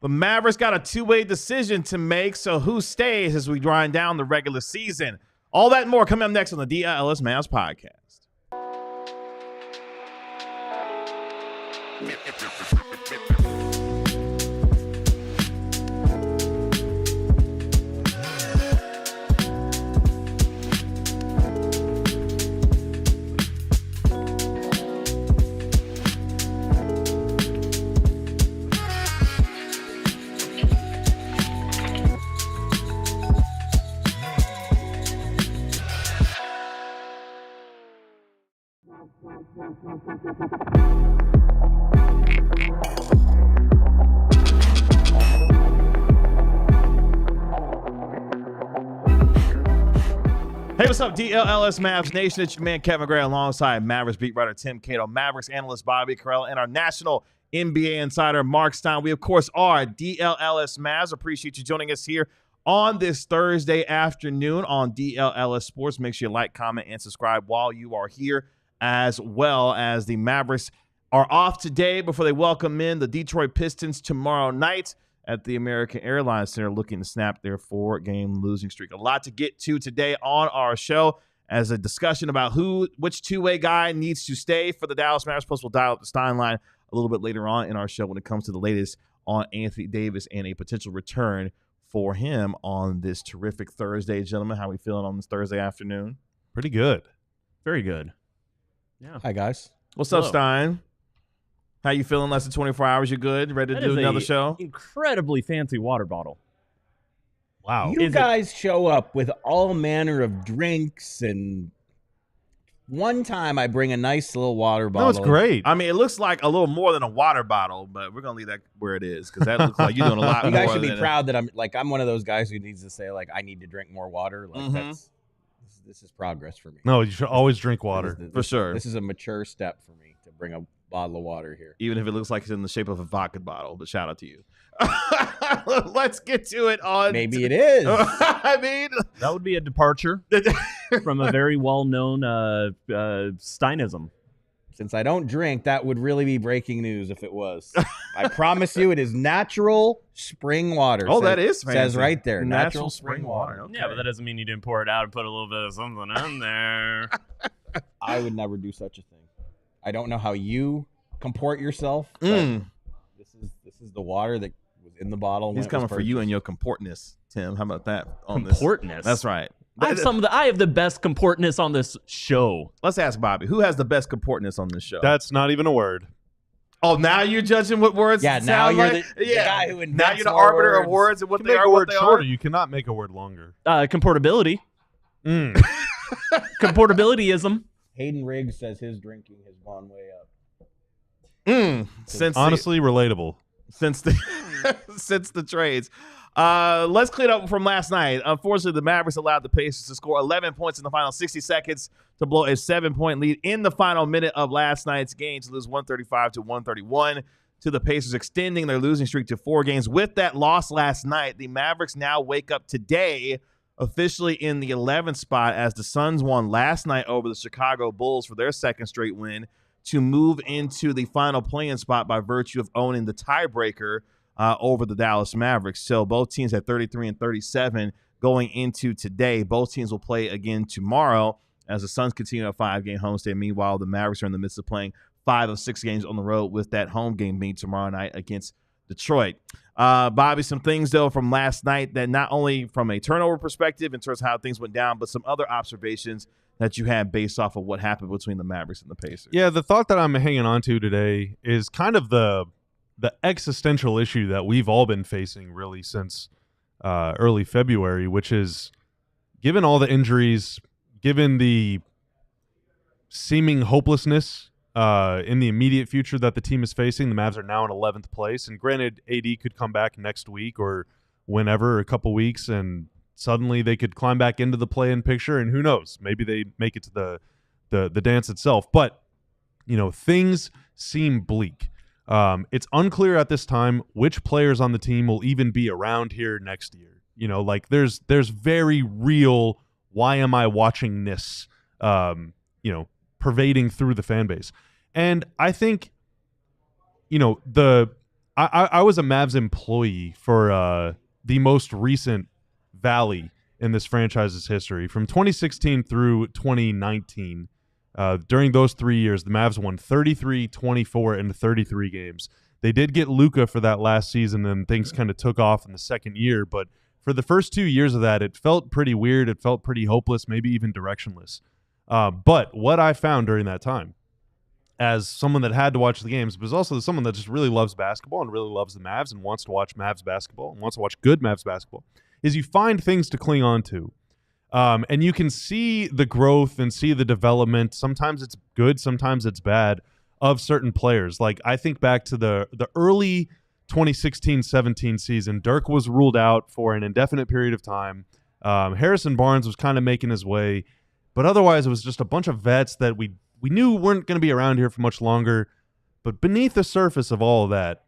But Mavericks got a two-way decision to make, so who stays as we grind down the regular season? All that and more coming up next on the DLLS Mavs Podcast. Hey, what's up, DLLS Mavs Nation? It's your man, Kevin Gray, alongside Mavericks beat writer Tim Cato, Mavericks analyst Bobby Carell, and our national NBA insider, Mark Stein. We, of course, are DLLS Mavs. Appreciate you joining us here on this Thursday afternoon on DLLS Sports. Make sure you like, comment, and subscribe while you are here, as well as the Mavericks are off today before they welcome in the Detroit Pistons tomorrow night at the American Airlines Center, looking to snap their 4-game losing streak. A lot to get to today on our show as a discussion about which two-way guy needs to stay for the Dallas Mavericks. Plus, we'll dial up the Steinline a little bit later on in our show when it comes to the latest on Anthony Davis and a potential return for him on this terrific Thursday. Gentlemen, how are we feeling on this Thursday afternoon? Pretty good. Very good. Yeah. Hi, guys. What's up, Stein? How you feeling? Less than 24 hours, you good? Ready to do another show? Incredibly fancy water bottle. Wow. You guys show up with all manner of drinks, and one time I bring a nice little water bottle. That was great. I mean, it looks like a little more than a water bottle, but we're going to leave that where it is because that looks like you're doing a lot You more. guys should be proud that I'm one of those guys who needs to say, like, I need to drink more water. Like, this is progress for me. No, you should always drink water. For sure. This is a mature step for me to bring a bottle of water here. Even if it looks like it's in the shape of a vodka bottle, but shout out to you. Let's get to it on. Maybe it is. I mean, that would be a departure from a very well-known Steinism. Since I don't drink, that would really be breaking news if it was. I promise you, it is natural spring water. Oh, that is fancy. Says right there, natural spring water. Okay. Yeah, but that doesn't mean you didn't pour it out and put a little bit of something in there. I would never do such a thing. I don't know how you comport yourself. This is the water that was in the bottle. He's coming for you and your comportness, Tim. How about that? Comportness? That's right. I have the best comportness on this show. Let's ask Bobby. Who has the best comportness on this show? That's not even a word. Oh, now you're judging what words now sound you're like? the guy who invents Now you're the arbiter words. of words and what You they can make are, a what word they shorter. are. You cannot make a word longer. Comportability. Comportabilityism. Hayden Riggs says his drinking has gone way up. Honestly, relatable. Since the trades. Let's clean up from last night. Unfortunately, the Mavericks allowed the Pacers to score 11 points in the final 60 seconds to blow a 7-point lead in the final minute of last night's game to lose 135-131 to the Pacers, extending their losing streak to 4 games. With that loss last night, the Mavericks now wake up today officially in the 11th spot as the Suns won last night over the Chicago Bulls for their second straight win to move into the final play-in spot by virtue of owning the tiebreaker over the Dallas Mavericks. So both teams at 33 and 37 going into today. Both teams will play again tomorrow as the Suns continue a 5-game homestand. Meanwhile, the Mavericks are in the midst of playing 5 of 6 games on the road with that home game being tomorrow night against Detroit. Bobby, some things, though, from last night that not only from a turnover perspective in terms of how things went down, but some other observations that you had based off of what happened between the Mavericks and the Pacers. Yeah, the thought that I'm hanging on to today is kind of the existential issue that we've all been facing really since early February, which is given all the injuries, given the seeming hopelessness in the immediate future that the team is facing, the Mavs are now in 11th place. And granted, AD could come back next week or whenever, a couple weeks, and suddenly they could climb back into the play-in picture, and who knows? Maybe they make it to the dance itself. But, you know, things seem bleak. It's unclear at this time which players on the team will even be around here next year. You know, like there's very real why am I watching this, pervading through the fan base. And I think, you know, the I was a Mavs employee for the most recent valley in this franchise's history. From 2016 through 2019, during those 3 years, the Mavs won 33, 24, and 33 games. They did get Luka for that last season, and things kind of took off in the second year. But for the first 2 years of that, it felt pretty weird. It felt pretty hopeless, maybe even directionless. But what I found during that time, as someone that had to watch the games, but also someone that just really loves basketball and really loves the Mavs and wants to watch Mavs basketball and wants to watch good Mavs basketball, is you find things to cling on to. And you can see the growth and see the development. Sometimes it's good, sometimes it's bad, of certain players. Like, I think back to the early 2016-17 season. Dirk was ruled out for an indefinite period of time. Harrison Barnes was kind of making his way. But otherwise, it was just a bunch of vets that we knew weren't going to be around here for much longer. But beneath the surface of all of that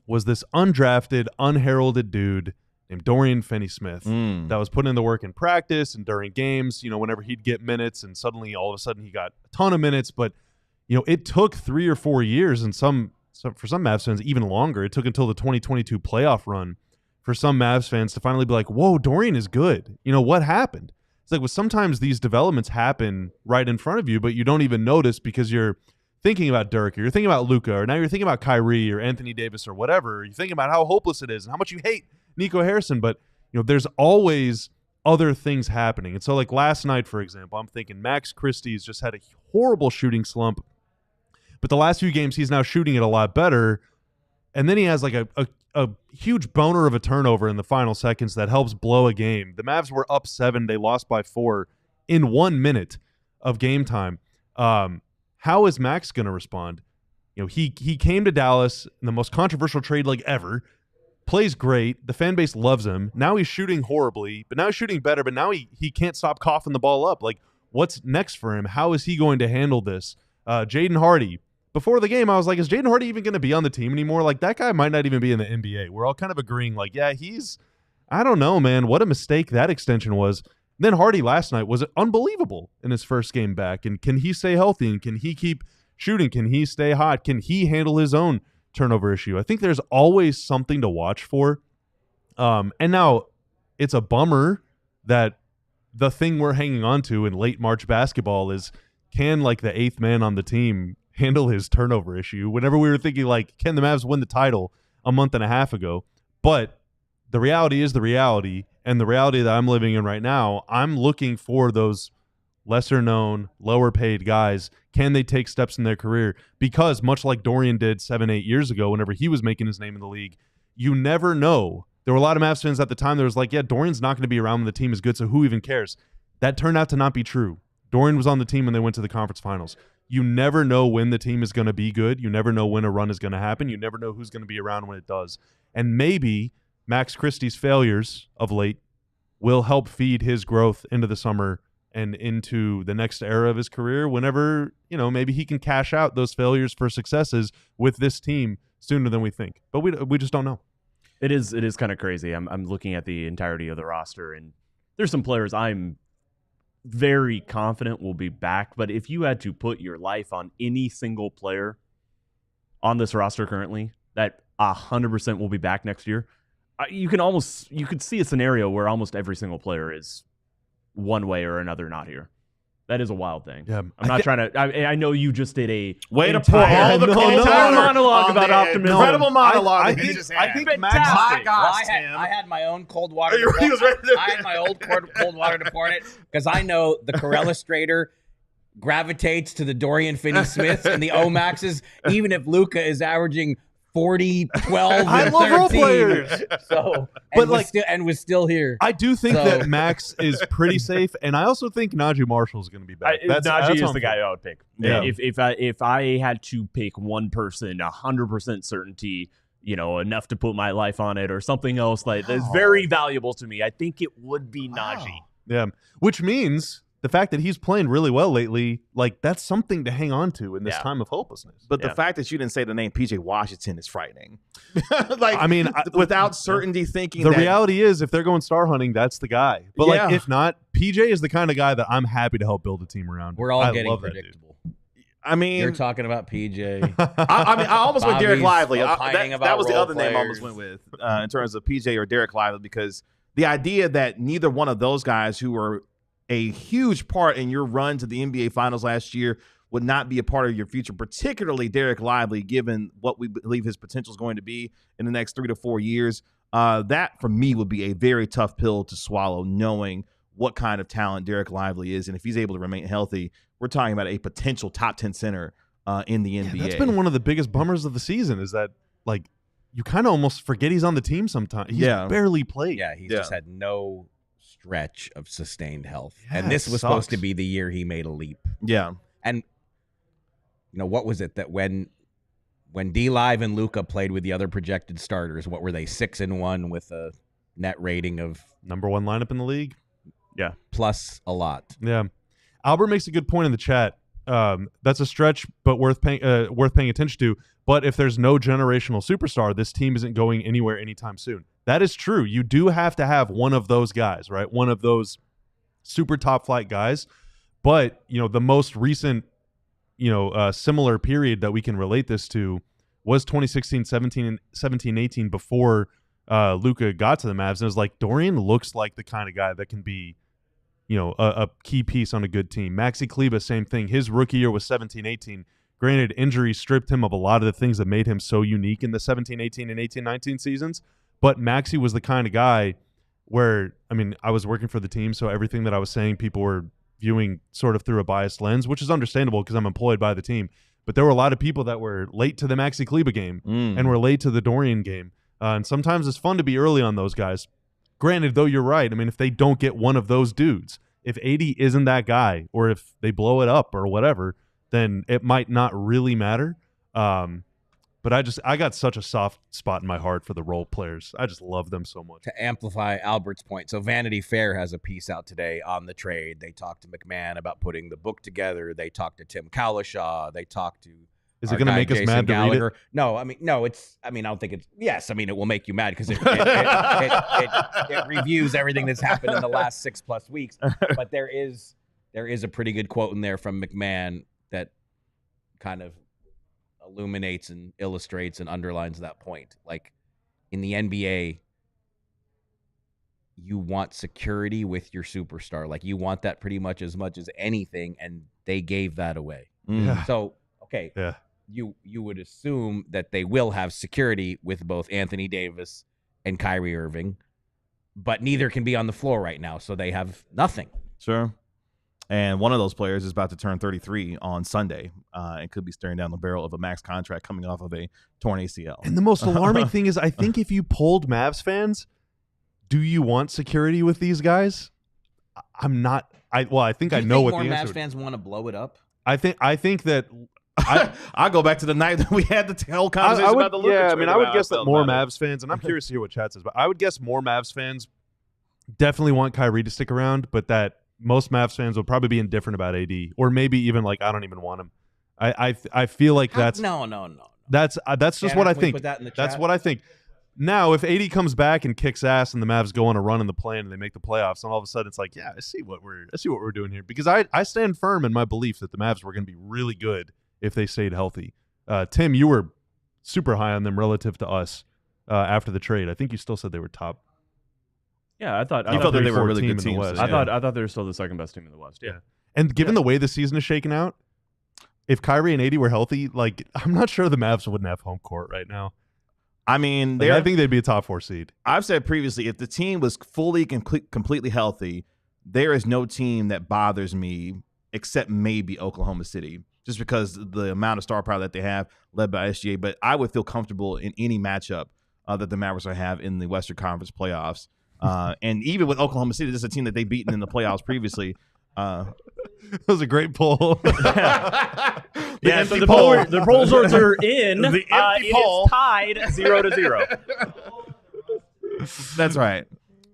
was this undrafted, unheralded dude named Dorian Finney-Smith that was putting in the work in practice and during games, whenever he'd get minutes, and suddenly all of a sudden he got a ton of minutes. But, it took 3 or 4 years, and for some Mavs fans, even longer. It took until the 2022 playoff run for some Mavs fans to finally be like, whoa, Dorian is good. What happened? It's like, well, sometimes these developments happen right in front of you, but you don't even notice because you're thinking about Dirk, or you're thinking about Luka, or now you're thinking about Kyrie or Anthony Davis or whatever. You're thinking about how hopeless it is and how much you hate Nico Harrison. But, there's always other things happening. And so, like last night, for example, I'm thinking Max Christie's just had a horrible shooting slump. But the last few games, he's now shooting it a lot better. And then he has like a huge boner of a turnover in the final seconds that helps blow a game. The Mavs were up 7. They lost by 4 in 1 minute of game time. How is Max going to respond? He came to Dallas in the most controversial trade like ever, plays great. The fan base loves him. Now he's shooting horribly, but now he's shooting better, but now he can't stop coughing the ball up. Like, what's next for him? How is he going to handle this? Jaden Hardy. Before the game, I was like, is Jaden Hardy even going to be on the team anymore? Like, that guy might not even be in the NBA. We're all kind of agreeing, like, yeah, I don't know, man. What a mistake that extension was. Then Hardy last night was unbelievable in his first game back. And can he stay healthy? And can he keep shooting? Can he stay hot? Can he handle his own turnover issue? I think there's always something to watch for. And now it's a bummer that the thing we're hanging on to in late March basketball is, can like the 8th man on the team handle his turnover issue? Whenever we were thinking, like, can the Mavs win the title a month and a half ago? But the reality is the reality, and the reality that I'm living in right now, I'm looking for those lesser known, lower paid guys. Can they take steps in their career? Because much like Dorian did 7-8 years ago, whenever he was making his name in the league, you never know. There were a lot of Mavs fans at the time that was like, yeah, Dorian's not going to be around when the team is good, so who even cares? That turned out to not be true. Dorian was on the team when they went to the conference finals. You never know when the team is going to be good. You never know when a run is going to happen. You never know who's going to be around when it does. And maybe Max Christie's failures of late will help feed his growth into the summer and into the next era of his career whenever, maybe he can cash out those failures for successes with this team sooner than we think. But we just don't know. It is kind of crazy. I'm looking at the entirety of the roster, and there's some players I'm very confident will be back. But if you had to put your life on any single player on this roster currently that 100% will be back next year, you could see a scenario where almost every single player is one way or another not here. That is a wild thing. Yeah, I'm not trying to. I know you just did a way to pour all the entire monologue about optimism. Incredible monologue. I think Max. My gosh, I had my own cold water. I had my old cold water to pour in it because I know the Corella Strader gravitates to the Dorian Finney-Smiths and the Omaxes, even if Luka is averaging 40, 12, and I love 13. role players. So, was still here. I do think that Max is pretty safe, and I also think Najee Marshall is going to be back. Najee is the guy I would pick. Yeah. If I had to pick one person, 100% certainty, enough to put my life on it or something else that's very valuable to me, I think it would be Najee. Yeah, which means the fact that he's playing really well lately, like, that's something to hang on to in this time of hopelessness. But the fact that you didn't say the name PJ Washington is frightening. Without certainty, thinking the reality is, if they're going star hunting, that's the guy. But if not, PJ is the kind of guy that I'm happy to help build a team around. We're all getting predictable. I mean, You're talking about PJ. I almost went Derek Bobby's Lively. opining That about was the role other name I almost players. went with in terms of PJ or Derek Lively, because the idea that neither one of those guys who were a huge part in your run to the NBA Finals last year would not be a part of your future, particularly Derek Lively, given what we believe his potential is going to be in the next 3 to 4 years. That, for me, would be a very tough pill to swallow, knowing what kind of talent Derek Lively is. And if he's able to remain healthy, we're talking about a potential top 10 center in the NBA. That's been one of the biggest bummers of the season, is that, like, you kind of almost forget he's on the team sometimes. He's barely played. Yeah, he's just had no stretch of sustained health. Yeah, and this was sucks. supposed to be the year he made a leap. Yeah. And, what was it that when D Live and Luka played with the other projected starters, what were they, 6-1 with a net rating of Number 1 lineup in the league. Yeah. plus a lot? Yeah. Albert makes a good point in the chat. That's a stretch, but worth paying attention to. But if there's no generational superstar, this team isn't going anywhere anytime soon. That is true. You do have to have one of those guys, right? One of those super top flight guys. But, the most recent, similar period that we can relate this to was 2016, 17, 18 before Luka got to the Mavs. And it was like, Dorian looks like the kind of guy that can be, a key piece on a good team. Maxi Kleber, same thing. His rookie year was 17, 18. Granted, injury stripped him of a lot of the things that made him so unique in the 17, 18, and 18, 19 seasons. But Maxi was the kind of guy where, I was working for the team, so everything that I was saying, people were viewing sort of through a biased lens, which is understandable because I'm employed by the team. But there were a lot of people that were late to the Maxi Kleber game and were late to the Dorian game. And sometimes it's fun to be early on those guys. Granted, though, you're right. If they don't get one of those dudes, if 80 isn't that guy, or if they blow it up or whatever, then it might not really matter. But I got such a soft spot in my heart for the role players. I just love them so much. To amplify Albert's point, so Vanity Fair has a piece out today on the trade. They talked to McMahon about putting the book together. They talked to Tim Cowlishaw. They talked to Is it going to make us mad to read it? No, no, it's, I don't think it's, yes, it will make you mad because it reviews everything that's happened in the last 6+ weeks. But there is a pretty good quote in there from McMahon that kind of illuminates and illustrates and underlines that point. Like, in the NBA, you want security with your superstar. Like, you want that pretty much as anything, and they gave that away. Yeah. So, okay. Yeah. You would assume that they will have security with both Anthony Davis and Kyrie Irving, but neither can be on the floor right now, so they have nothing. Sure. And one of those players is about to turn 33 on Sunday and could be staring down the barrel of a max contract coming off of a torn ACL. And the most alarming thing is, I think if you polled Mavs fans, do you want security with these guys? I'm not. I think I know what the answer. More Mavs would. fans want to blow it up. I think that. I go back to the night that we had the whole conversation about the Luka trade. I would guess that more Mavs Mavs fans, and I'm curious to hear what chat says, but I would guess more Mavs fans definitely want Kyrie to stick around, but that most Mavs fans would probably be indifferent about AD, or maybe even like, I don't even want him. I feel like that's no. That's just what I think. Put that in the That's chat? what I think. Now, if AD comes back and kicks ass, and the Mavs go on a run in the play and they make the playoffs, and all of a sudden it's like, yeah, I see what we're doing here, because I stand firm in my belief that the Mavs were going to be really good if they stayed healthy. Tim, you were super high on them relative to us after the trade. I think you still said they were top. Yeah, I thought they were a really good in the team. West. I thought they were still the second best team in the West. Yeah. And given the way the season is shaking out, if Kyrie and AD were healthy, like, I'm not sure the Mavs wouldn't have home court right now. I mean, I think they'd be a top 4 seed. I've said previously, if the team was fully completely healthy, there is no team that bothers me except maybe Oklahoma City, just because the amount of star power that they have, led by SGA. But I would feel comfortable in any matchup that the Mavericks will have in the Western Conference playoffs. And even with Oklahoma City, this is a team that they've beaten in the playoffs previously. That was a great poll. Yeah, so the poll results are in. The empty poll. It is tied 0-0. That's right.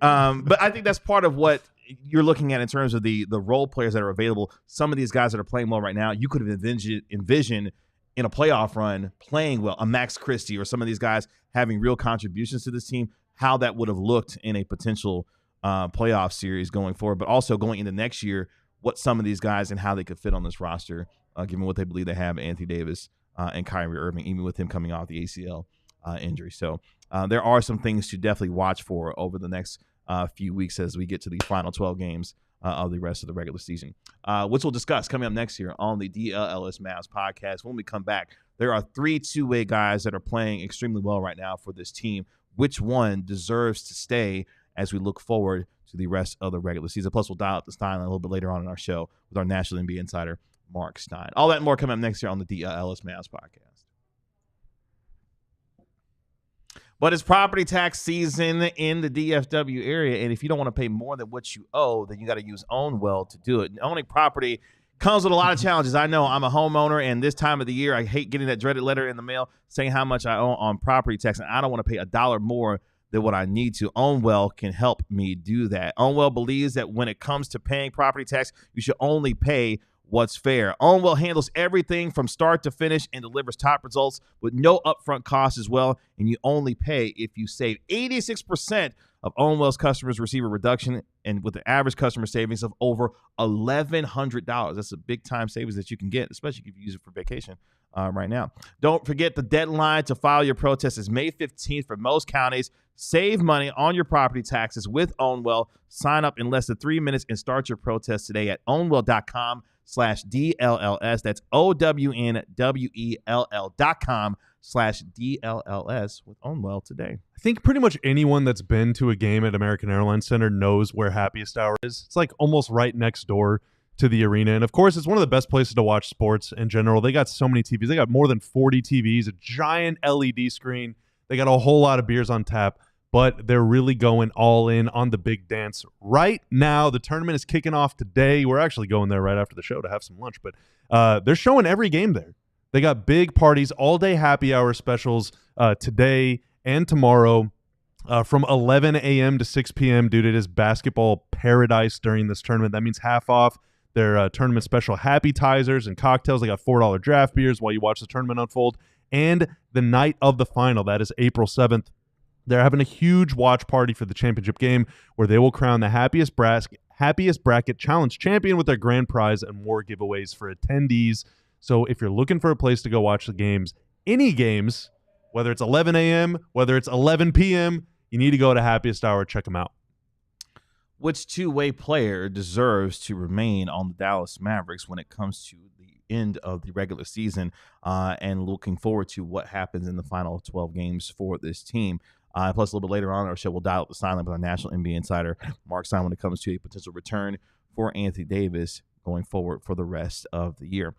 But I think that's part of what you're looking at in terms of the role players that are available. Some of these guys that are playing well right now, you could have envisioned in a playoff run playing well, a Max Christie or some of these guys having real contributions to this team, how that would have looked in a potential playoff series going forward, but also going into next year, what some of these guys and how they could fit on this roster given what they believe they have Anthony Davis and Kyrie Irving, even with him coming off the ACL injury. So there are some things to definitely watch for over the next few weeks as we get to the final 12 games of the rest of the regular season, which we'll discuss coming up next year on the DLLS Mavs podcast. When we come back, there are 3 two-way guys that are playing extremely well right now for this team. Which one deserves to stay as we look forward to the rest of the regular season? Plus, we'll dial up the Steinline a little bit later on in our show with our National NBA insider, Mark Stein. All that and more coming up next year on the DLLS Mavs podcast. But it's property tax season in the DFW area, and if you don't want to pay more than what you owe, then you got to use OwnWell to do it. And owning property comes with a lot of challenges. I know I'm a homeowner, and this time of the year, I hate getting that dreaded letter in the mail saying how much I owe on property tax, and I don't want to pay $1 more than what I need to. OwnWell can help me do that. OwnWell believes that when it comes to paying property tax, you should only pay what's fair. OwnWell handles everything from start to finish and delivers top results with no upfront costs as well, and you only pay if you save. 86% of OwnWell's customers receive a reduction, and with the average customer savings of over $1,100. That's a big time savings that you can get, especially if you use it for vacation right now. Don't forget the deadline to file your protest is May 15th for most counties. Save money on your property taxes with OwnWell. Sign up in less than 3 minutes and start your protest today at ownwell.com/DLLS. That's OWNWELL.com/DLLS with OwnWell today. I think pretty much anyone that's been to a game at American Airlines Center knows where Happiest Hour is. It's like almost right next door to the arena. And of course, it's one of the best places to watch sports in general. They got so many TVs. They got more than 40 TVs, a giant LED screen. They got a whole lot of beers on tap, but they're really going all in on the big dance right now. The tournament is kicking off today. We're actually going there right after the show to have some lunch, but they're showing every game there. They got big parties, all-day happy hour specials today and tomorrow from 11 a.m. to 6 p.m. Dude, it is basketball paradise during this tournament. That means half off their tournament special Happy-Tizers and cocktails. They got $4 draft beers while you watch the tournament unfold. And the night of the final, that is April 7th, they're having a huge watch party for the championship game where they will crown the happiest bracket challenge champion with their grand prize and more giveaways for attendees. So if you're looking for a place to go watch the games, any games, whether it's 11 a.m., whether it's 11 p.m., you need to go to Happiest Hour. Check them out. Which two-way player deserves to remain on the Dallas Mavericks when it comes to the end of the regular season and looking forward to what happens in the final 12 games for this team? Plus, a little bit later on in our show, we'll dial up the Steinline with our National NBA insider, Mark Stein, when it comes to a potential return for Anthony Davis going forward for the rest of the year.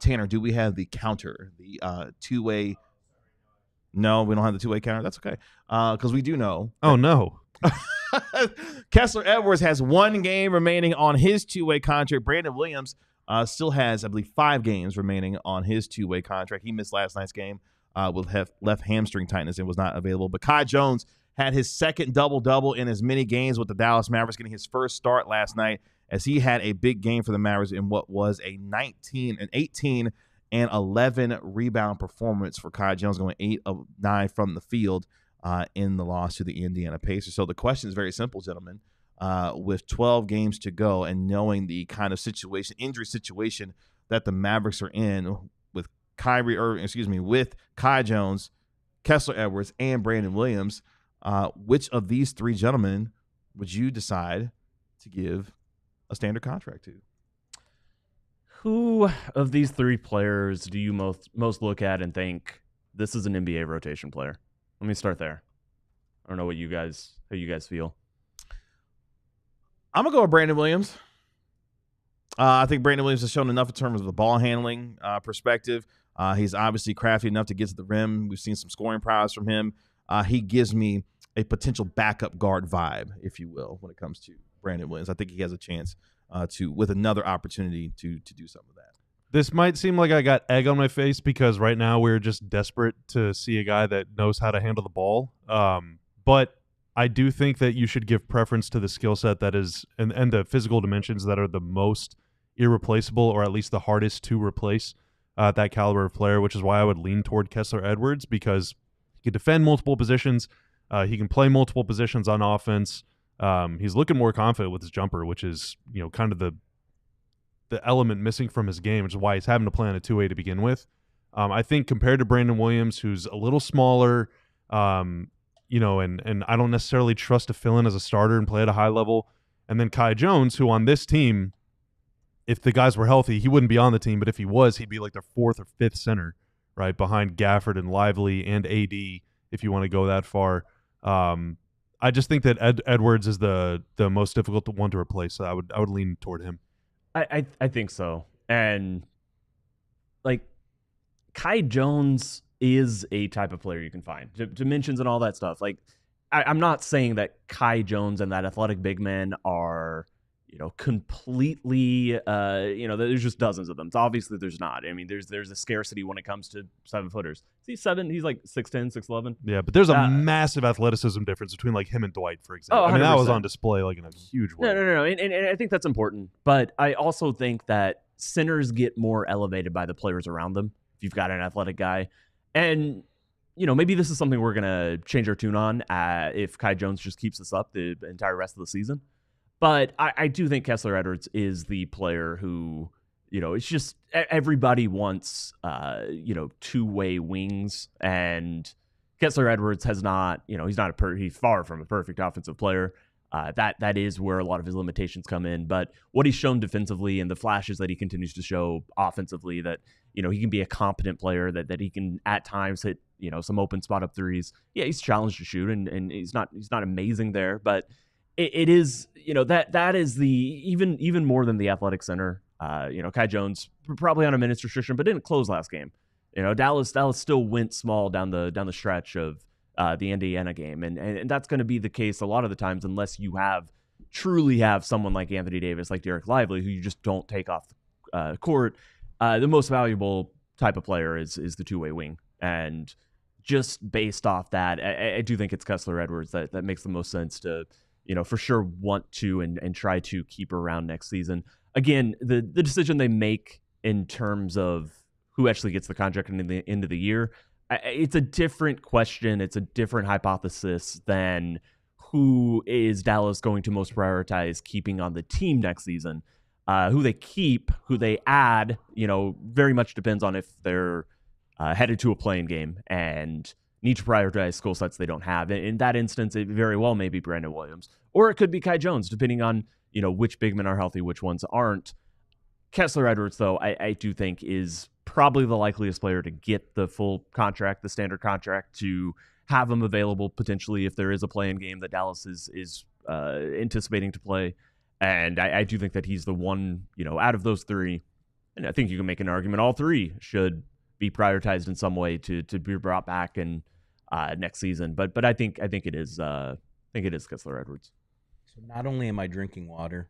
Tanner, do we have the counter, the two-way? No, we don't have the two-way counter. That's okay, because we do know. Oh, no. Kessler Edwards has 1 game remaining on his two-way contract. Brandon Williams still has, I believe, 5 games remaining on his two-way contract. He missed last night's game with left hamstring tightness and was not available. But Kai Jones had his second double-double in as many games with the Dallas Mavericks, getting his first start last night as he had a big game for the Mavericks in what was a 18 and 11 rebound performance for Kai Jones, going 8 of 9 from the field in the loss to the Indiana Pacers. So the question is very simple, gentlemen. With 12 games to go and knowing the kind of injury situation that the Mavericks are in with with Kai Jones, Kessler Edwards, and Brandon Williams, which of these 3 gentlemen would you decide to give a standard contract to? Who of these 3 players do you most look at and think this is an NBA rotation player? Let me start there. I don't know how you guys feel. I'm gonna go with Brandon Williams. I think Brandon Williams has shown enough in terms of the ball handling perspective. He's obviously crafty enough to get to the rim. We've seen some scoring prowess from him. He gives me a potential backup guard vibe, if you will, when it comes to Brandon Williams. I think he has a chance with another opportunity to do some of that. This might seem like I got egg on my face because right now we're just desperate to see a guy that knows how to handle the ball. But I do think that you should give preference to the skill set that is and the physical dimensions that are the most irreplaceable, or at least the hardest to replace that caliber of player, which is why I would lean toward Kessler Edwards, because he can defend multiple positions. He can play multiple positions on offense. He's looking more confident with his jumper, which is, kind of the element missing from his game, which is why he's having to play on a 2-way to begin with. I think compared to Brandon Williams, who's a little smaller, and I don't necessarily trust to fill in as a starter and play at a high level. And then Kai Jones, who on this team, if the guys were healthy, he wouldn't be on the team, but if he was, he'd be like their 4th or 5th center, right, behind Gafford and Lively and AD, if you want to go that far. I just think that Edwards is the most difficult one to replace, so I would lean toward him. I think so. And, like, Kai Jones is a type of player you can find. Dimensions and all that stuff. Like, I'm not saying that Kai Jones and that athletic big man are, completely, there's just dozens of them. So obviously there's not. I mean, there's a scarcity when it comes to 7-footers. He's like 6'10", 6'11". Yeah, but there's a massive athleticism difference between like him and Dwight, for example. Oh, I mean, that was on display like in a huge way. No. And I think that's important. But I also think that centers get more elevated by the players around them. If you've got an athletic guy. And, maybe this is something we're going to change our tune on if Kai Jones just keeps this up the entire rest of the season. But I do think Kessler Edwards is the player who, it's just everybody wants, 2-way wings. And Kessler Edwards has not, he's far from a perfect offensive player. That is where a lot of his limitations come in. But what he's shown defensively and the flashes that he continues to show offensively, that he can be a competent player, that he can at times hit some open spot up threes. Yeah, he's challenged to shoot, and he's not amazing there, but it is that is the even more than the athletic center. Kai Jones probably on a minutes restriction, but didn't close last game. Dallas still went small down the stretch of the Indiana game, and that's going to be the case a lot of the times unless you truly have someone like Anthony Davis, like Derek Lively, who you just don't take off the court. The most valuable type of player is the 2-way wing, and just based off that, I do think it's Kessler Edwards that makes the most sense to for sure want to and try to keep around next season. Again, the decision they make in terms of who actually gets the contract into the end of the year, it's a different question. It's a different hypothesis than who is Dallas going to most prioritize keeping on the team next season. Who they keep, who they add, very much depends on if they're headed to a playing game and need to prioritize skill sets they don't have. In that instance, it very well may be Brandon Williams, or it could be Kai Jones, depending on which big men are healthy, which ones aren't. Kessler Edwards, though, I do think is probably the likeliest player to get the full contract, the standard contract, to have him available potentially if there is a play-in game that Dallas is anticipating to play. And I do think that he's the one, out of those three, and I think you can make an argument all three should be prioritized in some way to be brought back in next season. But I think it is Kessler Edwards. So not only am I drinking water,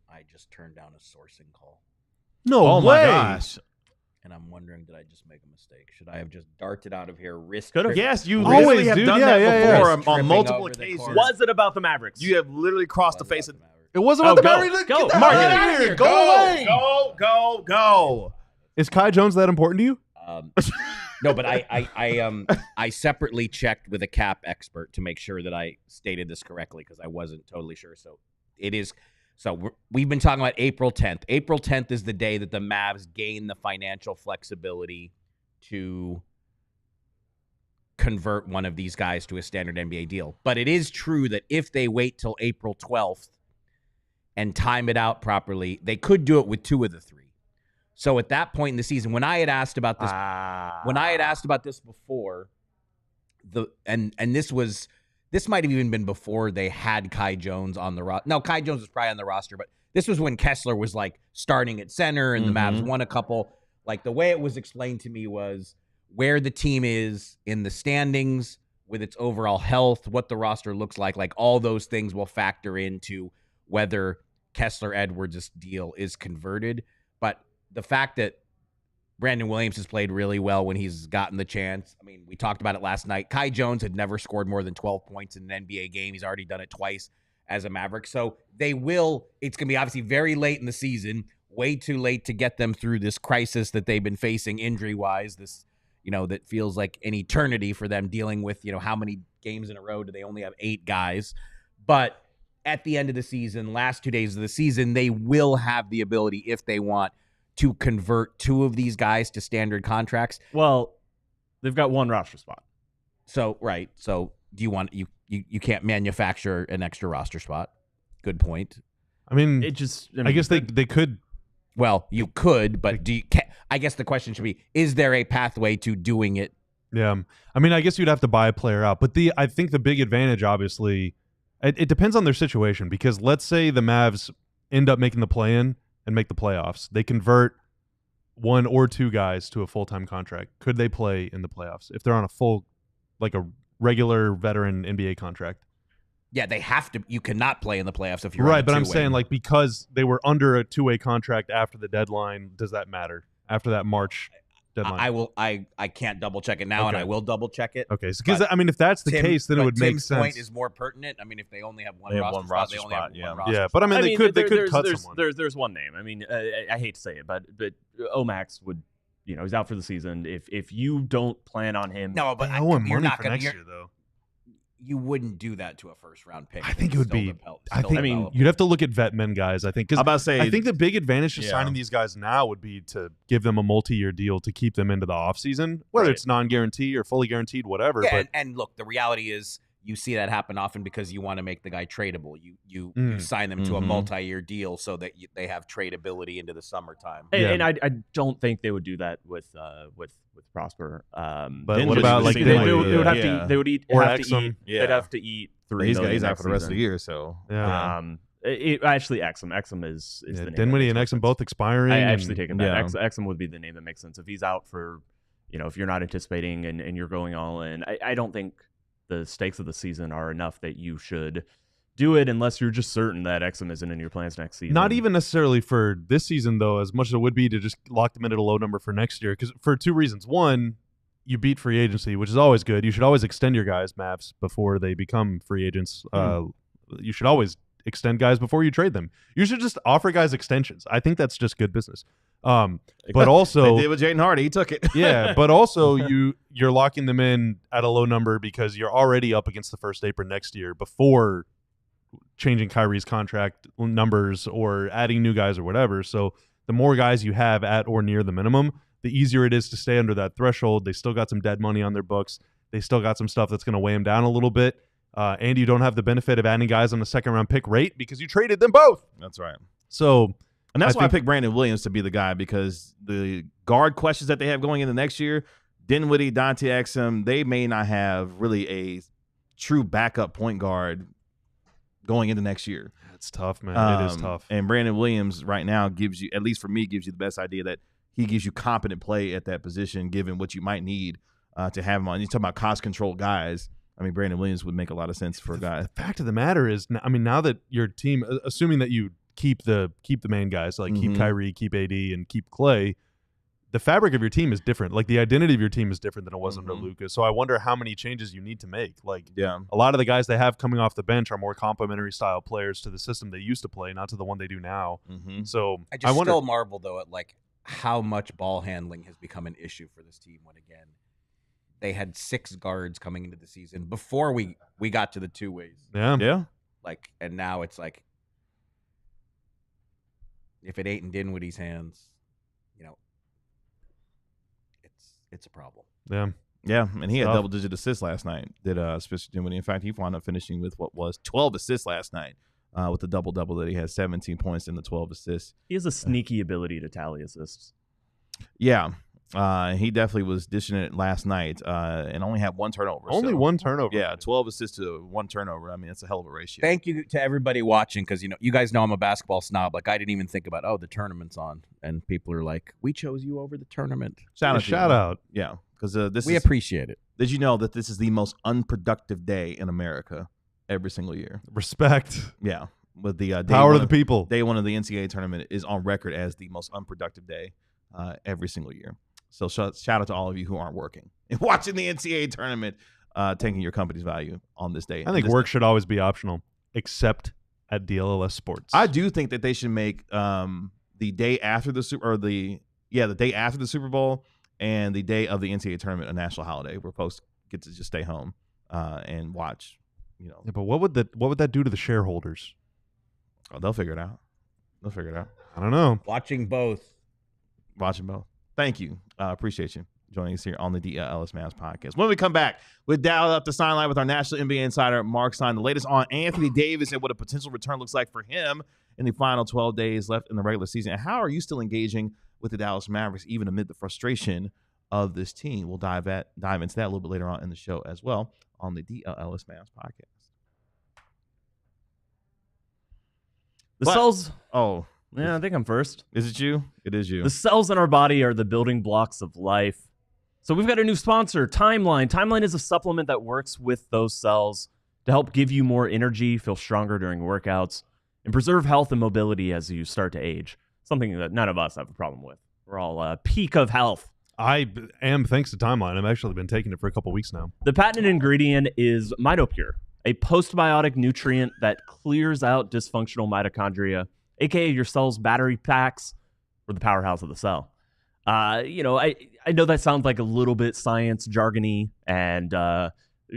I just turned down a sourcing call. No way. My gosh. And I'm wondering, did I just make a mistake? Should I have just darted out of here? Yes, you always have done that before on multiple occasions. Was it about the Mavericks? You have literally crossed the face of it. Wasn't about the Mavericks. Go. Mark, get out of here. Go away. Go. Is Kai Jones that important to you? No, but I separately checked with a cap expert to make sure that I stated this correctly because I wasn't totally sure. So it is. So we've been talking about April 10th. April 10th is the day that the Mavs gain the financial flexibility to convert one of these guys to a standard NBA deal. But it is true that if they wait till April 12th and time it out properly, they could do it with 2 of the 3. So at that point in the season, when I had asked about this, before, this might have even been before they had Kai Jones on the roster. No, Kai Jones was probably on the roster, but this was when Kessler was like starting at center and the Mavs won a couple. Like the way it was explained to me was where the team is in the standings with its overall health, what the roster looks like all those things will factor into whether Kessler Edwards' deal is converted. But the fact that Brandon Williams has played really well when he's gotten the chance. I mean, we talked about it last night. Kai Jones had never scored more than 12 points in an NBA game. He's already done it twice as a Maverick. So it's going to be obviously very late in the season, way too late to get them through this crisis that they've been facing injury-wise, this, that feels like an eternity for them dealing with, how many games in a row do they only have 8 guys. But at the end of the season, last 2 days of the season, they will have the ability, if they want, to convert 2 of these guys to standard contracts. Well, they've got 1 roster spot. So, right. So do you want you can't manufacture an extra roster spot? Good point. I mean, I guess they could. Well, you could, but I guess the question should be: is there a pathway to doing it? Yeah, I mean, I guess you'd have to buy a player out, but I think the big advantage, obviously, it depends on their situation. Because let's say the Mavs end up making the play-in and make the playoffs, they convert 1 or 2 guys to a full-time contract. Could they play in the playoffs if they're on a full, like a regular veteran NBA contract? Yeah, they have to. You cannot play in the playoffs if you're right. on a But I'm two-way. saying, like, because they were under a 2-way contract after the deadline, does that matter after that March deadline? I can't double check it now, and I will double check it. Okay, because I mean, if that's the case, then it would make Tim's sense. point is more pertinent. I mean, if they only have one roster spot, they only have one roster Yeah, but I mean, they could cut someone. There's one name. I mean, I hate to say it, but Omax would, he's out for the season. If you don't plan on him, no, but I owe him you're money not for gonna, next year, though. You wouldn't do that to a first-round pick. I think it would be. I mean, you'd have to look at vet men guys. I think because I think the big advantage to signing these guys now would be to give them a multi-year deal to keep them into the offseason, whether it's non-guaranteed or fully guaranteed, whatever. Yeah, but and look, the reality is you see that happen often because you want to make the guy tradable. You sign them to a multi-year deal so that they have tradability into the summertime. And I don't think they would do that with Prosper. But what about like they would have to eat, they would eat or have to Exum? eat they'd have to eat 3 million. He's out next for the rest of the season. year, so Actually, Exum is the name. Dinwiddie and Exum both expiring. I actually take it back. Yeah. Exum would be the name that makes sense if he's out for, if you're not anticipating and you're going all in. I don't think the stakes of the season are enough that you should do it unless you're just certain that Exum isn't in your plans next season. Not even necessarily for this season, though, as much as it would be to just lock them in at a low number for next year. Because for 2 reasons. One, you beat free agency, which is always good. You should always extend your guys, Mavs, before they become free agents. You should always extend guys before you trade them. You should just offer guys extensions. I think that's just good business. But also, they did with Jaden Hardy. He took it. Yeah, but also you're locking them in at a low number because you're already up against the first apron next year before changing Kyrie's contract numbers or adding new guys or whatever. So the more guys you have at or near the minimum, the easier it is to stay under that threshold. They still got some dead money on their books. They still got some stuff that's going to weigh them down a little bit. And you don't have the benefit of adding guys on the second-round pick rate because you traded them both. That's right. So, and that's why I picked Brandon Williams to be the guy, because the guard questions that they have going into next year, Dinwiddie, Dante Exum, they may not have really a true backup point guard going into next year. It's tough, man. It is tough. And Brandon Williams right now gives you, at least for me, gives you the best idea that he gives you competent play at that position, given what you might need to have him on. You talk about cost control guys. I mean, Brandon Williams would make a lot of sense for a guy. The fact of the matter is, I mean, now that your team, assuming that you keep the main guys, like keep Kyrie, keep AD, and keep Clay, the fabric of your team is different. Like the identity of your team is different than it was under Luka. So I wonder how many changes you need to make. Like, a lot of the guys they have coming off the bench are more complementary style players to the system they used to play, not to the one they do now. So I wonder, still marvel though at like how much ball handling has become an issue for this team when again they had 6 guards coming into the season before we got to the 2 ways. Yeah. Like, and now it's like, if it ain't in Dinwiddie's hands, it's a problem. Yeah, and he had double-digit assists last night. Did Spencer Dinwiddie? In fact, he wound up finishing with what was 12 assists last night, with the double-double that he had 17 points in the 12 assists. He has a sneaky ability to tally assists. Yeah. He definitely was dishing it last night and only had 1 turnover. Only 1 turnover. Yeah, 12 assists to 1 turnover. I mean, it's a hell of a ratio. Thank you to everybody watching because, you guys know I'm a basketball snob. Like, I didn't even think about, the tournament's on. And people are like, we chose you over the tournament. Shout out. Yeah, because we appreciate it. Did you know that this is the most unproductive day in America every single year? Respect. Yeah. With the power of the people. Day 1 of the NCAA tournament is on record as the most unproductive day every single year. So shout out to all of you who aren't working and watching the NCAA tournament, taking your company's value on this day. I think work should always be optional, except at DLLS Sports. I do think that they should make the day after the day after the Super Bowl and the day of the NCAA tournament a national holiday where folks get to just stay home and watch you know. Yeah, but what would that do to the shareholders? Oh, they'll figure it out. I don't know. Watching both. Thank you. Appreciate you joining us here on the DLLS Mavs podcast. When we come back, we'll dial up the Steinline with our national NBA insider, Mark Stein. The latest on Anthony Davis and what a potential return looks like for him in the final 12 days left in the regular season. And how are you still engaging with the Dallas Mavericks, even amid the frustration of this team? We'll dive into that a little bit later on in the show as well on the DLLS Mavs podcast. The cells. Oh, yeah, I think I'm first. Is it you? It is you. The cells in our body are the building blocks of life. So we've got a new sponsor, Timeline. Timeline is a supplement that works with those cells to help give you more energy, feel stronger during workouts, and preserve health and mobility as you start to age. Something that none of us have a problem with. We're all peak of health. I am, thanks to Timeline. I've actually been taking it for a couple weeks now. The patented ingredient is MitoPure, a postbiotic nutrient that clears out dysfunctional mitochondria, aka your cell's battery packs, or the powerhouse of the cell. I know that sounds like a little bit science jargony, and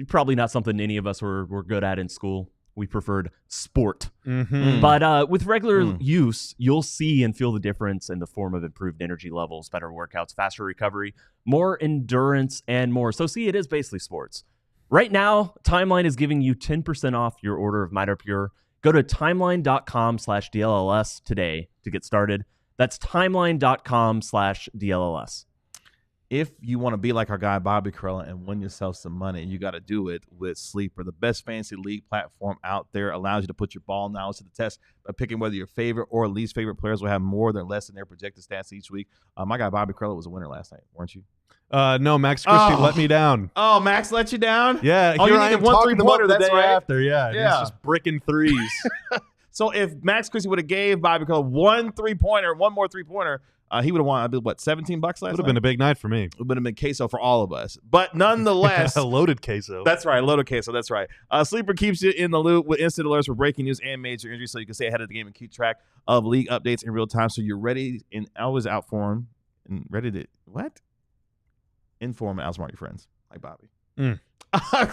probably not something any of us were good at in school. We preferred sport. Mm-hmm. But with regular use, you'll see and feel the difference in the form of improved energy levels, better workouts, faster recovery, more endurance, and more. So see, it is basically sports. Right now, Timeline is giving you 10% off your order of MitoPure. Go to timeline.com/DLLS today to get started. That's timeline.com/DLLS. If you want to be like our guy Bobby Carella and win yourself some money, you got to do it with Sleeper. The best fantasy league platform out there allows you to put your ball knowledge to the test by picking whether your favorite or least favorite players will have more or less than their projected stats each week. My guy Bobby Carella was a winner last night, weren't you? No, Max Christie let me down. Oh, Max let you down? Yeah, here I am talking about the day after. Yeah, he's just bricking threes. So if Max Christie would have gave Bobby Carella one more three-pointer, he would have won, $17 last night? Would have been a big night for me. It would have been queso for all of us. But nonetheless. A loaded queso. That's right, loaded queso. That's right. Sleeper keeps you in the loop with instant alerts for breaking news and major injuries so you can stay ahead of the game and keep track of league updates in real time so you're ready and always out for them and ready to, inform and outsmart your friends like Bobby.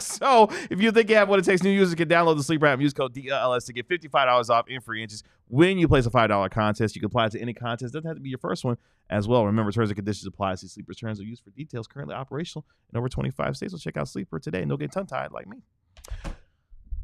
So if you think you have what it takes, new users can download the Sleeper app and use code DLLS to get $55 off in free inches when you place a $5 contest. You can apply to any contest. Doesn't have to be your first one as well. Remember, terms and conditions apply. See Sleeper's terms of use for details. Currently operational in over 25 states. So check out Sleeper today and don't get tongue-tied like me.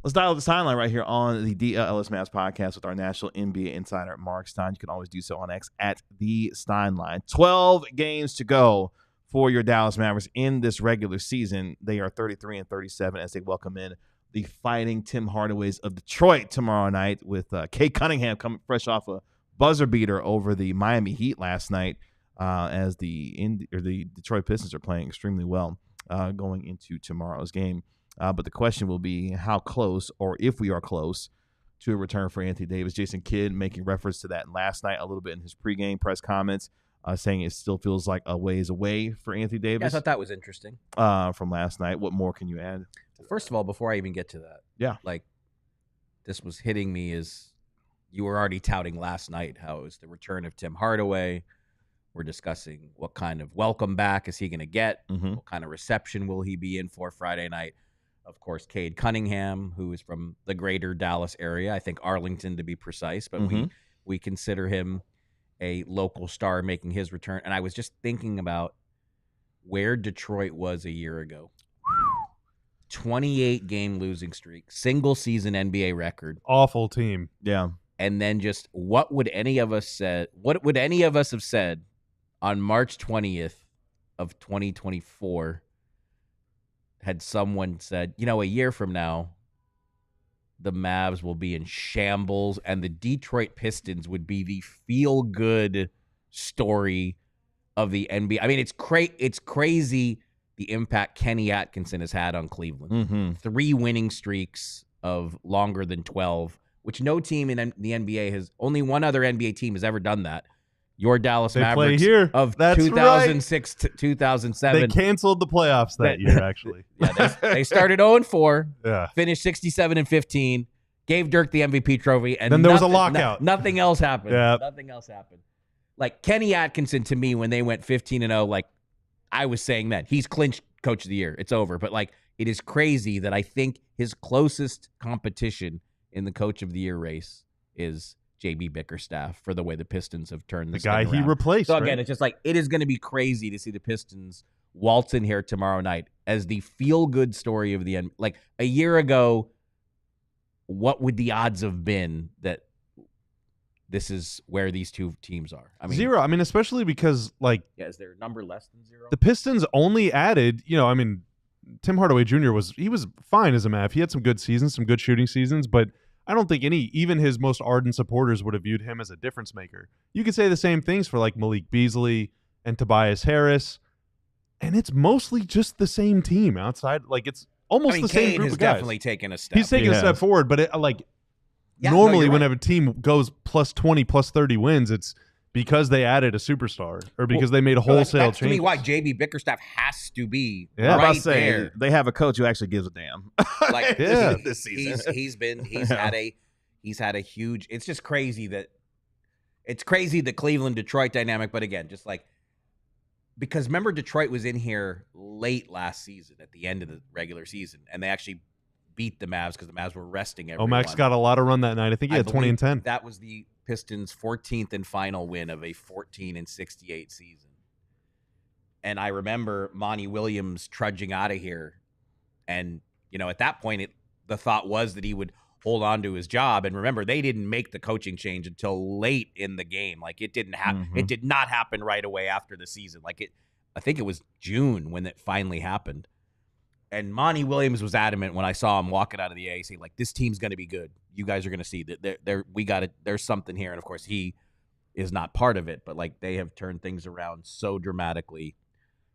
Let's dial the Steinline right here on the DLLS Mavs podcast with our national NBA insider, Mark Stein. You can always do so on X at the Steinline. 12 games to go for your Dallas Mavericks in this regular season. They are 33-37 as they welcome in the Fighting Tim Hardaways of Detroit tomorrow night with Cade Cunningham coming fresh off a buzzer beater over the Miami Heat last night as the Detroit Pistons are playing extremely well going into tomorrow's game. But the question will be how close, or if we are close, to a return for Anthony Davis. Jason Kidd making reference to that last night a little bit in his pregame press comments. Saying it still feels like a ways away for Anthony Davis. Yeah, I thought that was interesting. From last night. What more can you add? First of all, before I even get to that, this was hitting me as you were already touting last night how it was the return of Tim Hardaway. We're discussing what kind of welcome back is he going to get? What kind of reception will he be in for Friday night? Of course, Cade Cunningham, who is from the greater Dallas area. I think Arlington to be precise, but we consider him a local star making his return. And I was just thinking about where Detroit was a year ago. 28-game losing streak, single season NBA record. Awful team. Yeah. And then just what would any of us have said on March 20th of 2024 had someone said, a year from now, the Mavs will be in shambles, and the Detroit Pistons would be the feel-good story of the NBA. I mean, it's crazy the impact Kenny Atkinson has had on Cleveland. 3 winning streaks of longer than 12, which no team in the NBA has. Only one other NBA team has ever done that. Your Dallas Mavericks of 2006 to 2007. They canceled the playoffs that year, actually. Yeah, they started 0-4, yeah, finished 67-15, gave Dirk the MVP trophy, and then there was a lockout. Nothing else happened. Yeah. Nothing else happened. Like Kenny Atkinson, to me, when they went 15-0, like I was saying then, he's clinched Coach of the Year. It's over. But like it is crazy that I think his closest competition in the Coach of the Year race is JB Bickerstaff for the way the Pistons have turned The guy he around. replaced. So again, right? it's just like it is going to be crazy to see the Pistons waltz in here tomorrow night as the feel-good story of the end. Like a year ago, what would the odds have been that this is where these two teams are? I mean, 0. I mean, especially because like is their number less than 0? the Pistons only added, I mean, Tim Hardaway Jr. was fine as a Mav. He had some good seasons, some good shooting seasons, but I don't think even his most ardent supporters would have viewed him as a difference maker. You could say the same things for like Malik Beasley and Tobias Harris, and it's mostly just the same team outside. Like it's almost the same Cade group has of guys. definitely taken a step. He's taken a step forward, but Yeah, normally you're right. whenever a team goes plus 20, plus 30 wins, it's because they added a superstar or because they made a wholesale that's change. to me why JB Bickerstaff has to be Yeah. I'm about right to say, there. they have a coach who actually gives a damn. Like Yeah. this season. he's had a huge. It's just crazy that the Cleveland Detroit dynamic. But again, just like because remember Detroit was in here late last season at the end of the regular season, and they actually beat the Mavs because the Mavs were resting everyone. Max got a lot of run that night. I think he had 20 and 10. That was the Pistons' 14th and final win of a 14-68 season. And I remember Monty Williams trudging out of here. And, at that point, the thought was that he would hold on to his job. And remember, they didn't make the coaching change until late in the game. Like, it didn't happen. It did not happen right away after the season. I think it was June when it finally happened. And Monty Williams was adamant when I saw him walking out of the AAC, like, this team's going to be good. You guys are going to see that there's something here. And of course, he is not part of it, but like they have turned things around so dramatically.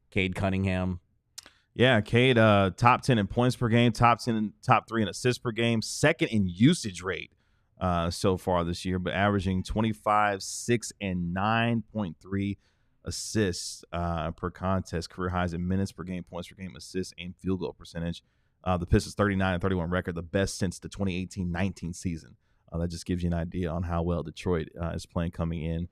Cade Cunningham. Yeah, Cade, top 10 in points per game, top 3 in assists per game, second in usage rate so far this year, but averaging 25, 6, and 9.3 assists per contest, career highs in minutes per game, points per game, assists, and field goal percentage. The Pistons 39-31 record, the best since the 2018-19 season. That just gives you an idea on how well Detroit is playing coming in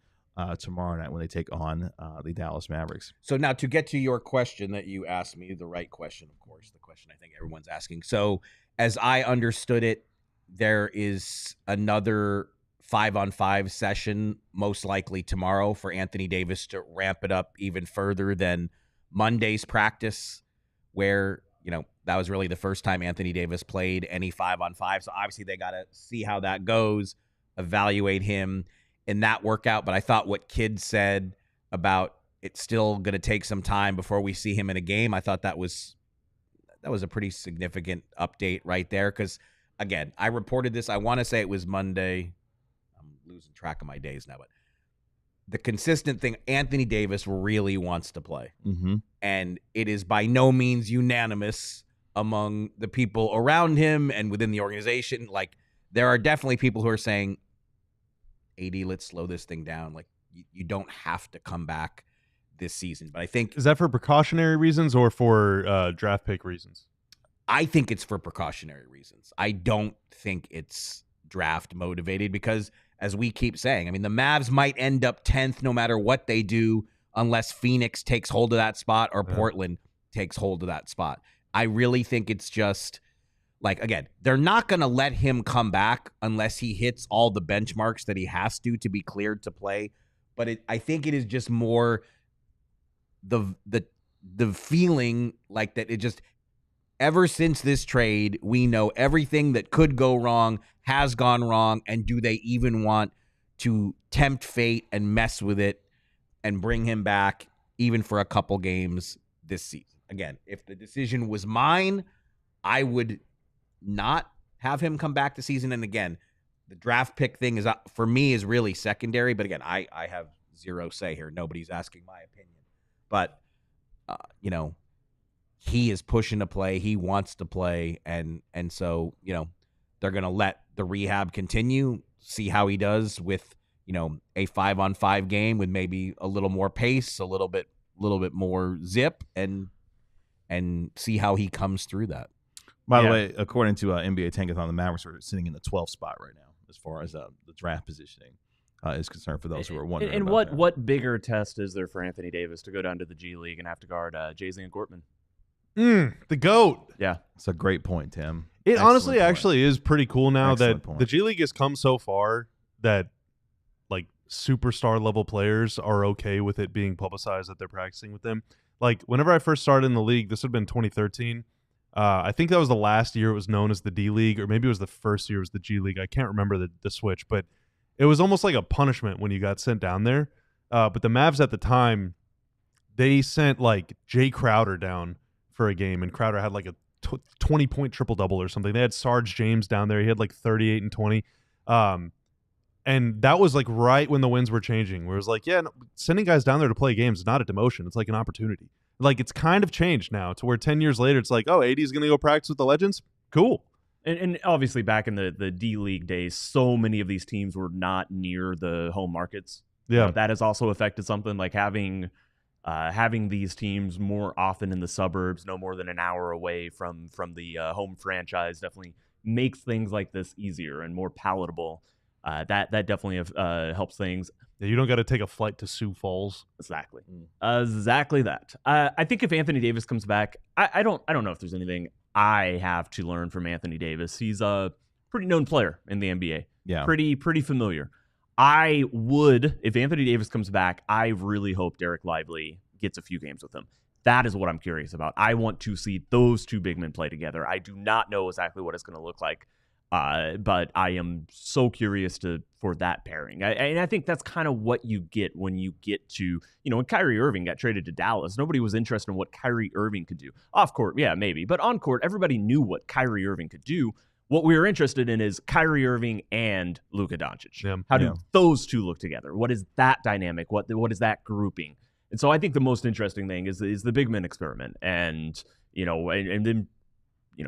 tomorrow night when they take on the Dallas Mavericks. So now to get to your question that you asked me, the right question, of course, the question I think everyone's asking. So as I understood it, there is another 5-on-5 session, most likely tomorrow, for Anthony Davis to ramp it up even further than Monday's practice, where, that was really the first time Anthony Davis played any 5-on-5. So obviously they got to see how that goes, evaluate him in that workout. But I thought what Kidd said about it's still going to take some time before we see him in a game, I thought that was a pretty significant update right there. Because, again, I reported this. I want to say it was Monday. Losing track of my days now, but the consistent thing, Anthony Davis really wants to play. Mm-hmm. And it is by no means unanimous among the people around him and within the organization. Like, there are definitely people who are saying, AD, let's slow this thing down. Like, you don't have to come back this season. But I think... Is that for precautionary reasons or for draft pick reasons? I think it's for precautionary reasons. I don't think it's draft motivated because, as we keep saying, I mean, the Mavs might end up 10th no matter what they do unless Phoenix takes hold of that spot or Portland takes hold of that spot. I really think it's just, like, again, they're not going to let him come back unless he hits all the benchmarks that he has to be cleared to play. But I think it is just more the feeling like that it just, ever since this trade, we know everything that could go wrong has gone wrong, and do they even want to tempt fate and mess with it and bring him back even for a couple games this season? Again, if the decision was mine, I would not have him come back this season. And again, the draft pick thing is, for me, is really secondary. But again, I have zero say here. Nobody's asking my opinion. But, he is pushing to play. He wants to play. And so, they're going to let the rehab continue, see how he does with, a 5-on-5 game with maybe a little more pace, a little bit more zip, and see how he comes through that. By the way, according to NBA Tankathon, the Mavericks are sitting in the 12th spot right now as far as the draft positioning is concerned, for those who are wondering. And what bigger test is there for Anthony Davis to go down to the G League and have to guard Jay-Z and Gortman? The GOAT. Yeah. It's a great point, Tim. It Excellent honestly point. actually is pretty cool now Excellent that point. the G League has come so far that like superstar level players are okay with it being publicized that they're practicing with them. Like whenever I first started in the league, this would have been 2013. I think that was the last year it was known as the D League, or maybe it was the first year it was the G League. I can't remember the switch, but it was almost like a punishment when you got sent down there. But the Mavs at the time, they sent like Jay Crowder down for a game, and Crowder had like a 20-point triple-double or something. They had Sarge James down there. He had like 38 and 20. And that was like right when the winds were changing, where it was like, yeah, no, sending guys down there to play games is not a demotion. It's like an opportunity. Like it's kind of changed now to where 10 years later, it's like, oh, AD is going to go practice with the Legends? Cool. And obviously back in the D League days, so many of these teams were not near the home markets. Yeah. You know, that has also affected something like having these teams more often in the suburbs, no more than an hour away from the home franchise, definitely makes things like this easier and more palatable. That definitely helps things. Yeah, you don't got to take a flight to Sioux Falls. Exactly. Exactly that. I think if Anthony Davis comes back, I don't know if there's anything I have to learn from Anthony Davis. He's a pretty known player in the NBA. Yeah. Pretty familiar. I would, if Anthony Davis comes back, I really hope Derek Lively gets a few games with him. That is what I'm curious about. I want to see those two big men play together. I do not know exactly what it's going to look like. But I am so curious for that pairing. And I think that's kind of what you get when you get to, when Kyrie Irving got traded to Dallas, nobody was interested in what Kyrie Irving could do. Off court, yeah, maybe. But on court, everybody knew what Kyrie Irving could do. What we were interested in is Kyrie Irving and Luka Doncic. Yeah. How do those two look together? What is that dynamic? What is that grouping? And so I think the most interesting thing is the big men experiment. And, and then,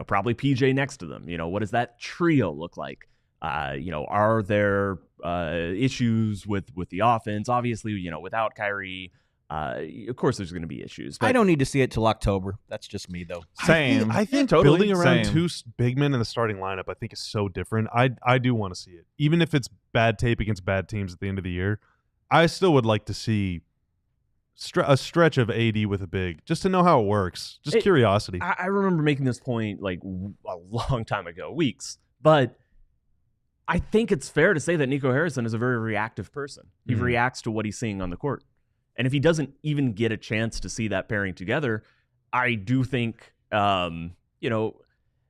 probably PJ next to them. What does that trio look like? Are there issues with the offense? Obviously, without Kyrie, of course there's going to be issues. But I don't need to see it till October. That's just me, though. Same. I think totally. building around Same. two big men in the starting lineup, I think is so different. I do want to see it. Even if it's bad tape against bad teams at the end of the year, I still would like to see a stretch of AD with a big, just to know how it works. Just curiosity. I remember making this point like a long time ago, weeks. But I think it's fair to say that Nico Harrison is a very reactive person. He reacts to what he's seeing on the court. And if he doesn't even get a chance to see that pairing together, I do think, maybe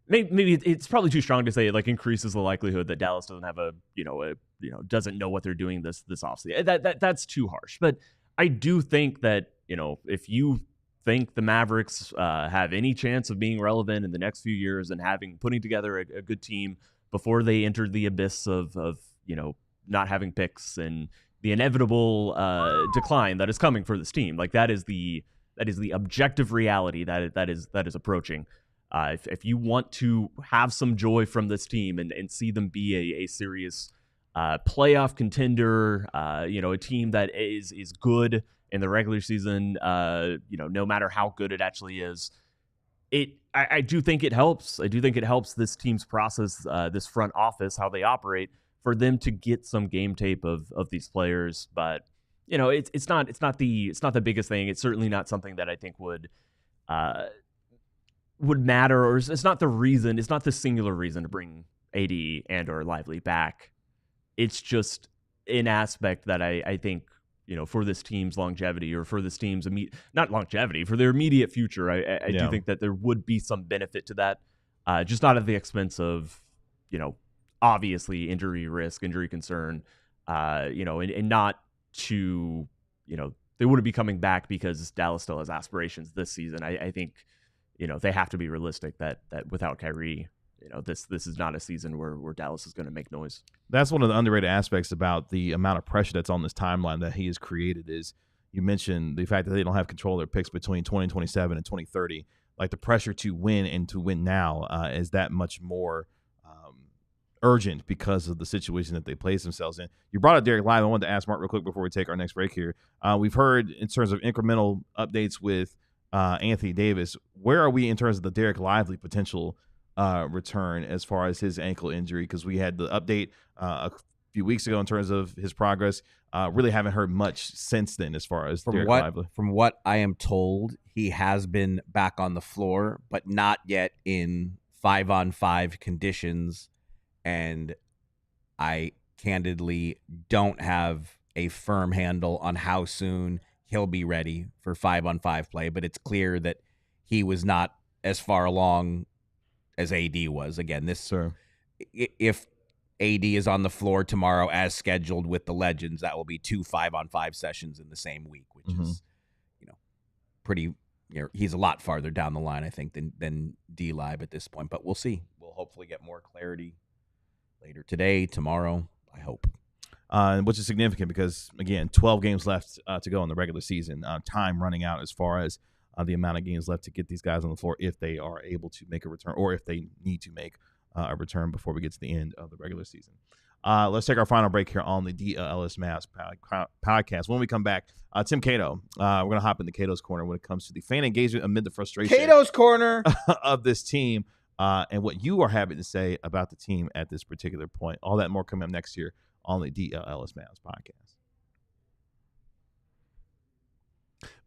it's probably too strong to say it like increases the likelihood that Dallas doesn't have doesn't know what they're doing this offseason. That's too harsh. But I do think that, if you think the Mavericks have any chance of being relevant in the next few years and putting together a good team before they entered the abyss of not having picks and the inevitable decline that is coming for this team, like that is the objective reality that is approaching. If you want to have some joy from this team and see them be a serious playoff contender, a team that is good in the regular season, no matter how good it actually is. I do think it helps. I do think it helps this team's process, this front office, how they operate, for them to get some game tape of these players. But it's not the biggest thing. It's certainly not something that I think would matter, or it's not the reason. It's not the singular reason to bring AD and or Lively back. It's just an aspect that I think, for this team's longevity, or for this team's not longevity, for their immediate future, I do think that there would be some benefit to that, just not at the expense of, obviously injury risk, injury concern, and not to, they wouldn't be coming back because Dallas still has aspirations this season. I think, they have to be realistic that without Kyrie, this is not a season where Dallas is going to make noise. That's one of the underrated aspects about the amount of pressure that's on this timeline that he has created. Is you mentioned the fact that they don't have control of their picks between 2027 and 2030. Like the pressure to win and to win now is that much more urgent because of the situation that they place themselves in. You brought up Derek Lively. I wanted to ask Mark real quick before we take our next break here. We've heard in terms of incremental updates with Anthony Davis. Where are we in terms of the Derek Lively potential return as far as his ankle injury? Because we had the update a few weeks ago in terms of his progress. Really haven't heard much since then as far as Derek Lively. From what I am told, he has been back on the floor, but not yet in 5-on-5 conditions. And I candidly don't have a firm handle on how soon he'll be ready for 5-on-5 play, but it's clear that he was not as far along as AD was. Again, if AD is on the floor tomorrow as scheduled with the Legends, that will be 2 5-on-5 sessions in the same week, which is, pretty. He's a lot farther down the line, I think, than D-Live at this point. But we'll see. We'll hopefully get more clarity later today, tomorrow, I hope. Which is significant because, again, 12 games left to go in the regular season. Time running out as far as the amount of games left to get these guys on the floor if they are able to make a return or if they need to make a return before we get to the end of the regular season. Let's take our final break here on the DLLS Mavs podcast. When we come back, Tim Cato, we're going to hop into Cato's corner when it comes to the fan engagement amid the frustration Cato's corner of this team and what you are having to say about the team at this particular point. All that and more coming up next year on the DLLS Mavs podcast.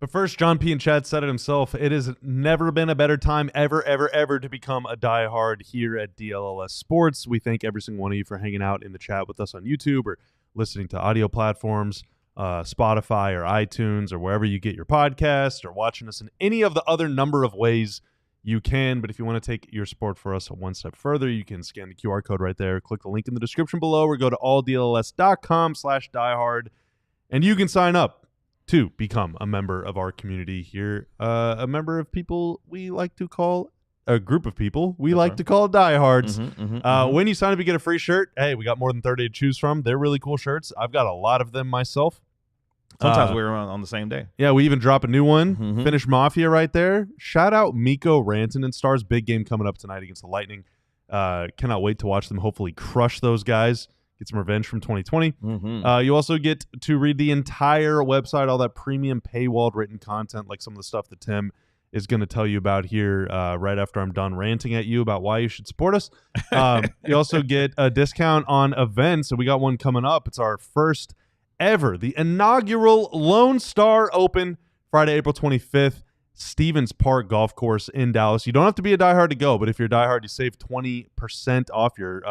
But first, John P. in chat said it himself. It has never been a better time ever to become a diehard here at DLLS Sports. We thank every single one of you for hanging out in the chat with us on YouTube or listening to audio platforms, Spotify or iTunes or wherever you get your podcast, or watching us in any of the other number of ways you can. But if you want to take your support for us one step further, you can scan the QR code right there, click the link in the description below, or go to alldlls.com/diehard, and you can sign up to become a member of our community here, a member of people we like to call, a group of people we to call diehards. When you sign up, you get a free shirt. Hey, we got more than 30 to choose from. They're really cool shirts. I've got a lot of them myself. Sometimes we're on the same day. Yeah, we even drop a new one. Finish Mafia right there. Shout out Miko Ranton and Stars. Big game coming up tonight against the Lightning. Cannot wait to watch them hopefully crush those guys. Get some revenge from 2020. You also get to read the entire website, all that premium paywalled written content, like some of the stuff that Tim is going to tell you about here right after I'm done ranting at you about why you should support us. You also get a discount on events, and we got one coming up. It's our first ever, the inaugural Lone Star Open, Friday, April 25th, Stevens Park Golf Course in Dallas. You don't have to be a diehard to go, but if you're a diehard, you save 20% off your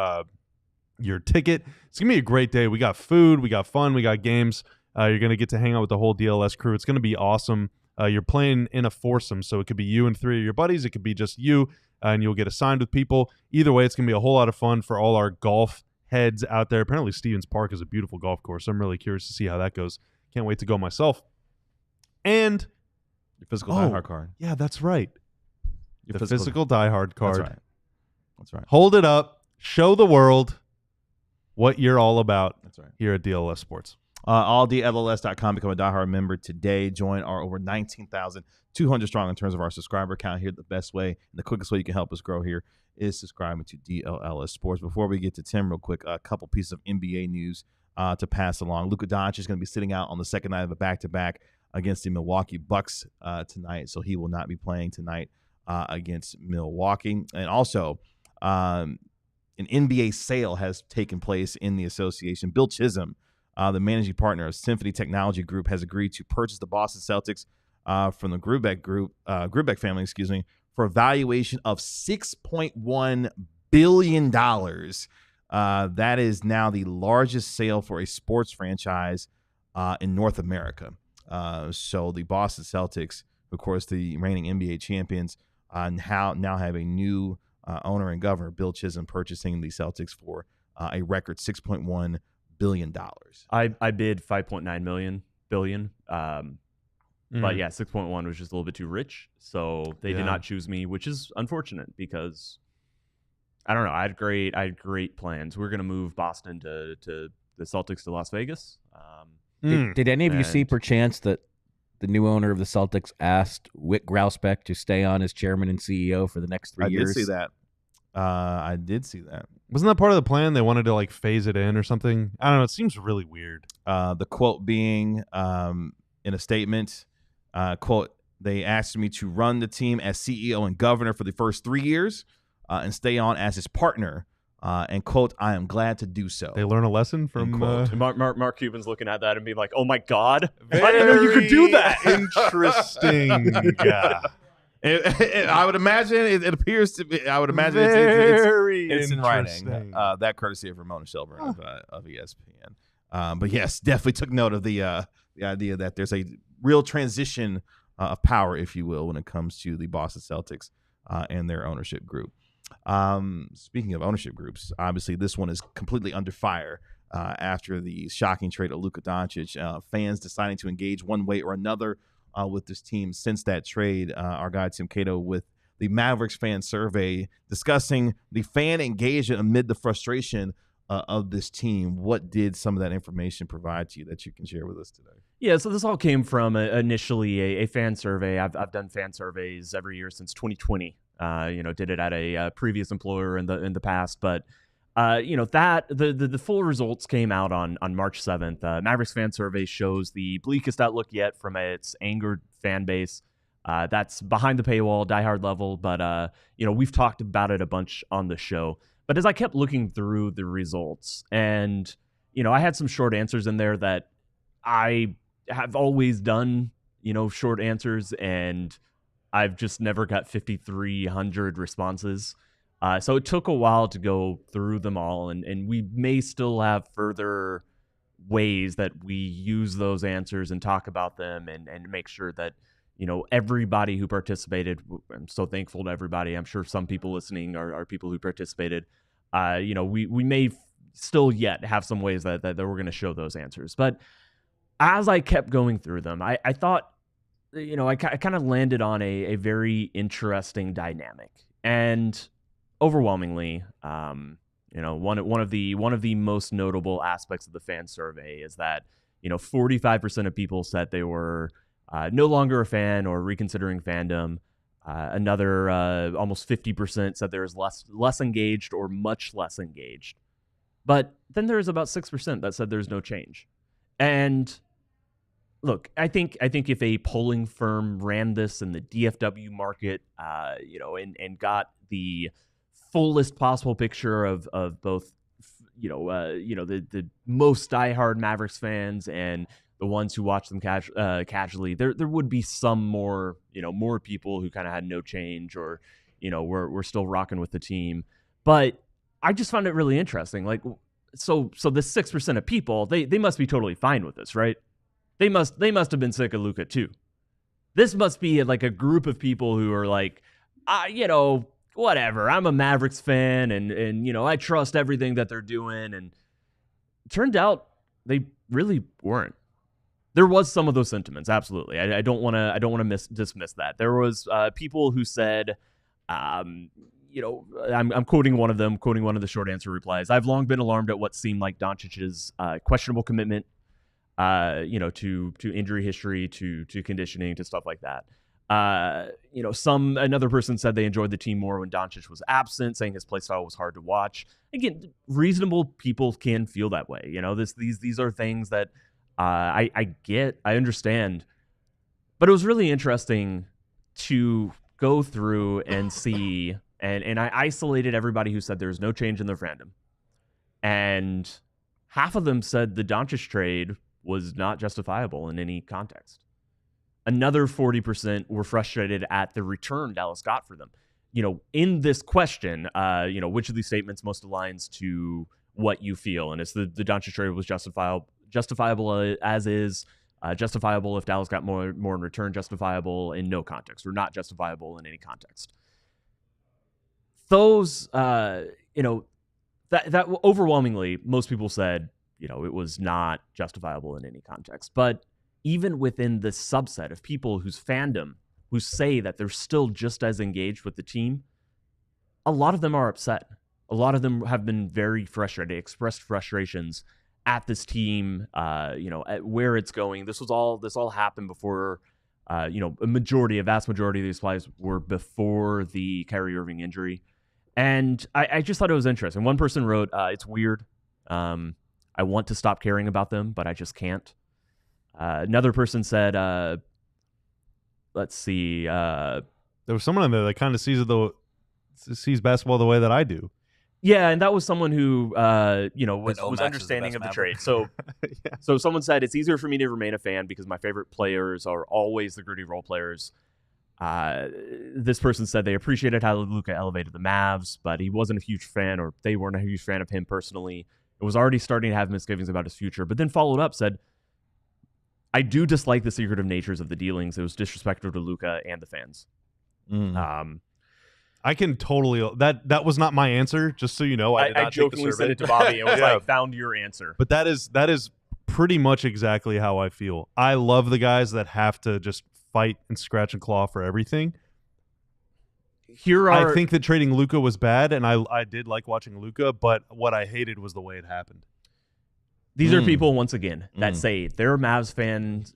ticket. It's gonna be a great day. We got food, we got fun, we got games. You're gonna get to hang out with the whole DLS crew. It's gonna be awesome. You're playing in a foursome, so it could be you and 3 of your buddies. It could be just you, and you'll get assigned with people. Either way, it's gonna be a whole lot of fun for all our golf heads out there. Apparently, Stevens Park is a beautiful golf course. So I'm really curious to see how that goes. Can't wait to go myself. And your physical diehard card. Yeah, that's right. The physical diehard card. That's right. Hold it up. Show the world what you're all about. That's right. Here at DLS Sports. AllDLLS.com. Become a diehard member today. Join our over 19,200 strong in terms of our subscriber count here. The best way and the quickest way you can help us grow here is subscribing to DLLS Sports. Before we get to Tim real quick, a couple pieces of NBA news to pass along. Luka Doncic is going to be sitting out on the second night of a back-to-back against the Milwaukee Bucks tonight, so he will not be playing tonight against Milwaukee. And also, an NBA sale has taken place in the association. Bill Chisholm, the managing partner of Symphony Technology Group, has agreed to purchase the Boston Celtics from the Grubeck family, for a valuation of $6.1 billion. That is now the largest sale for a sports franchise in North America. So the Boston Celtics, of course, the reigning NBA champions, now have a new owner and governor, Bill Chisholm, purchasing the Celtics for a record $6.1 billion. I bid 5.9 billion. But yeah, 6.1 was just a little bit too rich, so they did not choose me, which is unfortunate because I don't know. I had great plans. We were gonna move Boston to the Celtics to Las Vegas. Did any of you see perchance that the new owner of the Celtics asked Wick Grousbeck to stay on as chairman and CEO for the next 3 years? I did see that. Wasn't that part of the plan? They wanted to like phase it in or something. I don't know. It seems really weird. The quote being in a statement, quote, "They asked me to run the team as CEO and governor for the first 3 years and stay on as his partner and quote, "I am glad to do so." They learn a lesson from Mark Cuban's looking at that and being like, "Oh my God, I didn't know you could do that." Interesting. Yeah. I would imagine it appears to be. I would imagine it's in writing. That courtesy of Ramona Shelburne of ESPN. But yes, definitely took note of the idea that there's a real transition of power, if you will, when it comes to the Boston Celtics and their ownership group. Speaking of ownership groups, obviously this one is completely under fire after the shocking trade of Luka Doncic. Fans deciding to engage one way or another with this team since that trade. Our guy Tim Cato with the Mavericks fan survey discussing the fan engagement amid the frustration of this team. What did some of that information provide to you that you can share with us today? Yeah, so this all came from initially a fan survey. I've done fan surveys every year since 2020. Did it at a previous employer in the past, but the full results came out on March 7th. Mavericks fan survey shows the bleakest outlook yet from its angered fan base. That's behind the paywall, diehard level, but we've talked about it a bunch on the show. But as I kept looking through the results, and I had some short answers in there that I have always done, short answers, and I've just never got 5,300 responses. So it took a while to go through them all, and we may still have further ways that we use those answers and talk about them and make sure that, everybody who participated, I'm so thankful to everybody. I'm sure some people listening are people who participated. We may still yet have some ways that we're going to show those answers. But as I kept going through them, I thought, I kind of landed on a very interesting dynamic. And overwhelmingly, one of the most notable aspects of the fan survey is that 45% of people said they were no longer a fan or reconsidering fandom. Another almost 50% said there was less engaged or much less engaged. But then there's about 6% that said there's no change. And look, I think if a polling firm ran this in the DFW market, and got the fullest possible picture of both, the most diehard Mavericks fans and the ones who watch them casually, there would be some more people who kind of had no change or, we're still rocking with the team. But I just found it really interesting. Like, so the 6% of people, they must be totally fine with this, right? They must have been sick of Luka too. This must be like a group of people who are like, whatever. I'm a Mavericks fan, and I trust everything that they're doing. And it turned out they really weren't. There was some of those sentiments, absolutely. I don't want to dismiss that. There was people who said, I'm quoting one of them, quoting one of the short answer replies. "I've long been alarmed at what seemed like Doncic's questionable commitment, to injury history, to conditioning, to stuff like that." Another person said they enjoyed the team more when Doncic was absent, saying his play style was hard to watch. Again, reasonable people can feel that way. These are things that I get, I understand. But it was really interesting to go through and see, and I isolated everybody who said there's no change in their fandom. And half of them said the Doncic trade was not justifiable in any context. Another 40% were frustrated at the return Dallas got for them. In this question, which of these statements most aligns to what you feel? And it's the Doncic trade was justifiable as is, justifiable if Dallas got more in return, justifiable in no context, or not justifiable in any context. Those, that overwhelmingly, most people said, it was not justifiable in any context. But even within the subset of people whose fandom, who say that they're still just as engaged with the team, a lot of them are upset. A lot of them have been very frustrated, expressed frustrations at this team, at where it's going. This all happened before, a vast majority of these plays were before the Kyrie Irving injury. And I just thought it was interesting. One person wrote, "It's weird. I want to stop caring about them, but I just can't." Another person said, let's see. There was someone in there that kind of sees basketball the way that I do. Yeah, and that was someone who, was Omax is the understanding best of the Maverick. trade. So, so someone said it's easier for me to remain a fan because my favorite players are always the gritty role players. This person said they appreciated how Luka elevated the Mavs, but he wasn't a huge fan, or they weren't a huge fan of him personally. It was already starting to have misgivings about his future, but then followed up, said, I do dislike the secretive natures of the dealings. It was disrespectful to Luka and the fans. I can totally that was not my answer, just so you know. I jokingly sent it to Bobby and was like, found your answer. But that is pretty much exactly how I feel. I love the guys that have to just fight and scratch and claw for everything. I think that trading Luka was bad, and I did like watching Luka, but what I hated was the way it happened. These are people, once again, that say their Mavs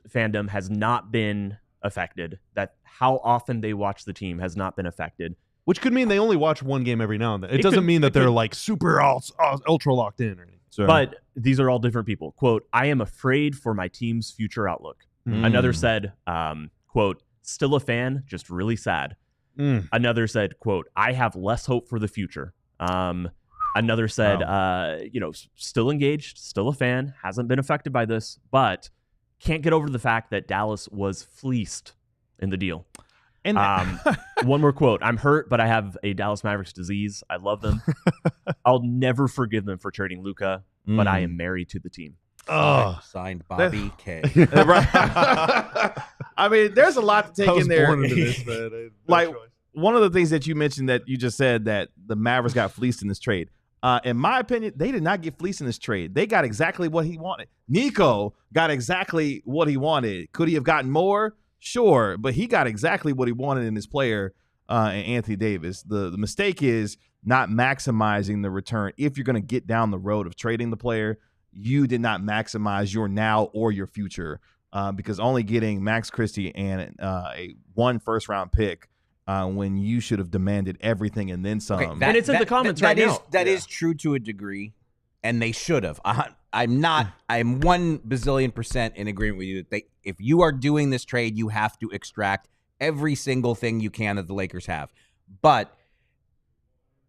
fandom has not been affected, that how often they watch the team has not been affected. Which could mean they only watch one game every now and then. It doesn't mean that they're like super ultra locked in or anything. Sure. But these are all different people. Quote, I am afraid for my team's future outlook. Another said, quote, still a fan, just really sad. Another said, quote, I have less hope for the future. Another said, still engaged, still a fan, hasn't been affected by this, but can't get over the fact that Dallas was fleeced in the deal. And one more quote. I'm hurt, but I have a Dallas Mavericks disease. I love them. I'll never forgive them for trading Luka, but I am married to the team. Signed Bobby K. I mean, there's a lot to take in there. Born into this, man. Like, one of the things that you mentioned that you just said that the Mavericks got fleeced in this trade. In my opinion, they did not get fleeced in this trade. They got exactly what he wanted. Nico got exactly what he wanted. Could he have gotten more? Sure, but he got exactly what he wanted in his player, Anthony Davis. The mistake is not maximizing the return. If you're going to get down the road of trading the player, you did not maximize your now or your future, because only getting Max Christie and a 1 first-round pick when you should have demanded everything and then some. Okay, and it's in the comments right now. That is true to a degree, and they should have. I'm 1 bazillion % in agreement with you that if you are doing this trade, you have to extract every single thing you can that the Lakers have. But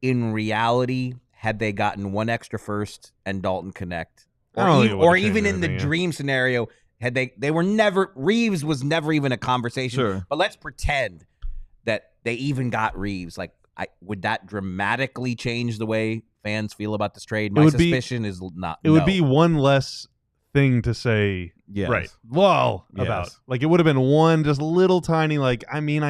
in reality, had they gotten 1 extra first and Dalton Connect, or even in the dream scenario, had they were never, Reeves was never even a conversation. Sure. But let's pretend that they even got Reeves. Like, would that dramatically change the way fans feel about this trade? My suspicion is not. It would be one less thing to say. Yes. Right. Well, about. Like, it would have been one just little tiny, like, I mean,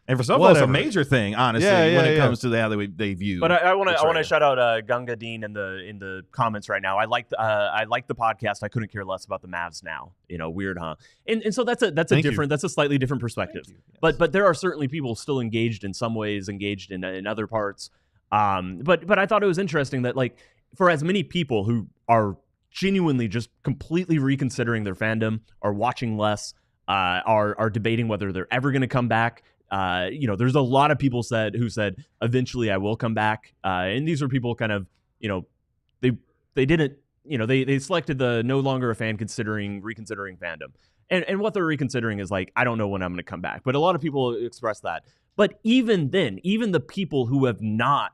and for some of us, a major thing, honestly, when it comes to how they view. But I want to shout out Gunga Dean in the comments right now. I like the podcast. I couldn't care less about the Mavs now. Weird, huh? And so that's a slightly different perspective. Yes. But there are certainly people still engaged in some ways, engaged in other parts. But I thought it was interesting that, like, for as many people who are genuinely just completely reconsidering their fandom, are watching less, are debating whether they're ever going to come back. There's a lot of people who said eventually I will come back. And these are people kind of, they didn't, they selected the no longer a fan reconsidering fandom. And what they're reconsidering is like, I don't know when I'm going to come back. But a lot of people express that. But even then, even the people who have not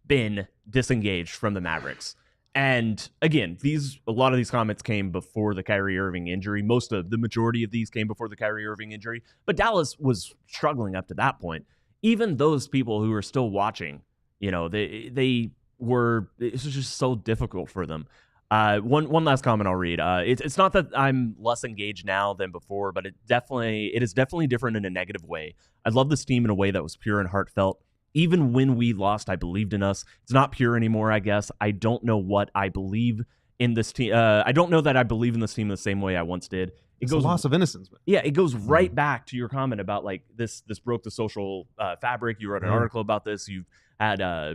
been disengaged from the Mavericks. And again, a lot of these comments came before the Kyrie Irving injury. The majority of these came before the Kyrie Irving injury. But Dallas was struggling up to that point. Even those people who are still watching, it was just so difficult for them. One last comment I'll read. It's not that I'm less engaged now than before, but it is definitely different in a negative way. I love this team in a way that was pure and heartfelt. Even when we lost, I believed in us. It's not pure anymore, I guess. I don't know what I believe in this team. I don't know that I believe in this team the same way I once did. It's a loss of innocence, man. Yeah, it goes right back to your comment about, like, this broke the social fabric. You wrote an article about this. You've had a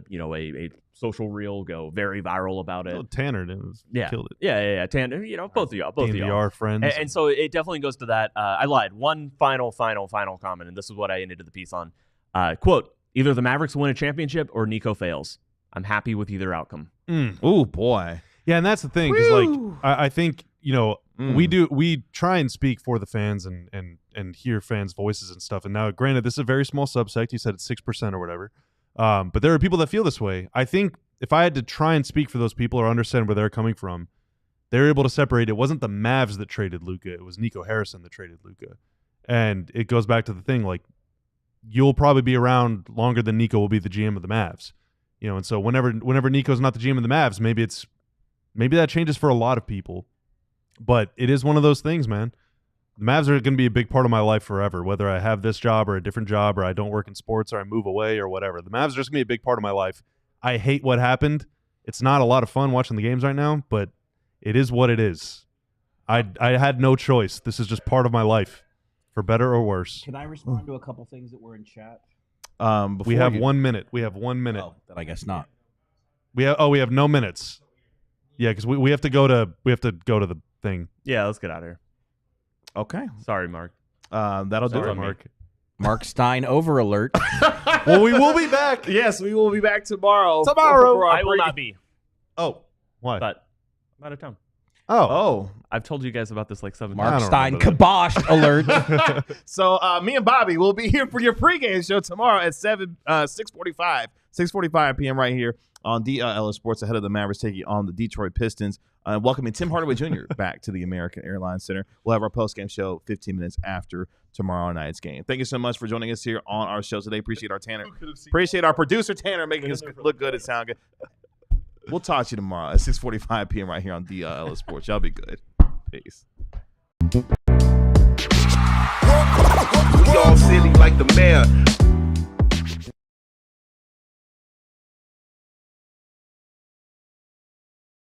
social reel go very viral about it. Oh, Tanner killed it. Yeah. Tanner, both of y'all. friends. And so it definitely goes to that. I lied. One final comment, and this is what I ended the piece on. Quote, either the Mavericks win a championship or Nico fails. I'm happy with either outcome. Oh, boy. Yeah, and that's the thing, because, like, I think, we try and speak for the fans and hear fans' voices and stuff. And now, granted, this is a very small subsect. You said it's 6% or whatever. But there are people that feel this way. I think if I had to try and speak for those people or understand where they're coming from, they're able to separate. It wasn't the Mavs that traded Luka. It was Nico Harrison that traded Luka. And it goes back to the thing, like, you'll probably be around longer than Nico will be the GM of the Mavs. And so whenever Nico's not the GM of the Mavs, maybe that changes for a lot of people. But it is one of those things, man. The Mavs are going to be a big part of my life forever, whether I have this job or a different job or I don't work in sports or I move away or whatever. The Mavs are just going to be a big part of my life. I hate what happened. It's not a lot of fun watching the games right now, but it is what it is. I had no choice. This is just part of my life, for better or worse. Can I respond to a couple things that were in chat? We have 1 minute. We have 1 minute. Oh, then I guess not. We have no minutes. Yeah, because we have to go to the thing. Yeah, let's get out of here. Okay. Sorry, Mark. That'll do Sorry, it, Mark. Mark Stein over alert. Well, we will be back. Yes, we will be back tomorrow. I will not be, Oh, why? but I'm out of town. Oh. I've told you guys about this like 7 Mark times. Stein remember that. kiboshed alert. So me and Bobby will be here for your pregame show tomorrow at 6:45 p.m. right here on DLLS Sports ahead of the Mavericks taking on the Detroit Pistons. Welcoming Tim Hardaway Jr. back to the American Airlines Center. We'll have our postgame show 15 minutes after tomorrow night's game. Thank you so much for joining us here on our show today. Appreciate our Tanner. Appreciate our producer Tanner making us look good and sound good. We'll talk to you tomorrow at 6:45 p.m. right here on DLLS Sports. Y'all be good. Peace. We all silly like the mayor.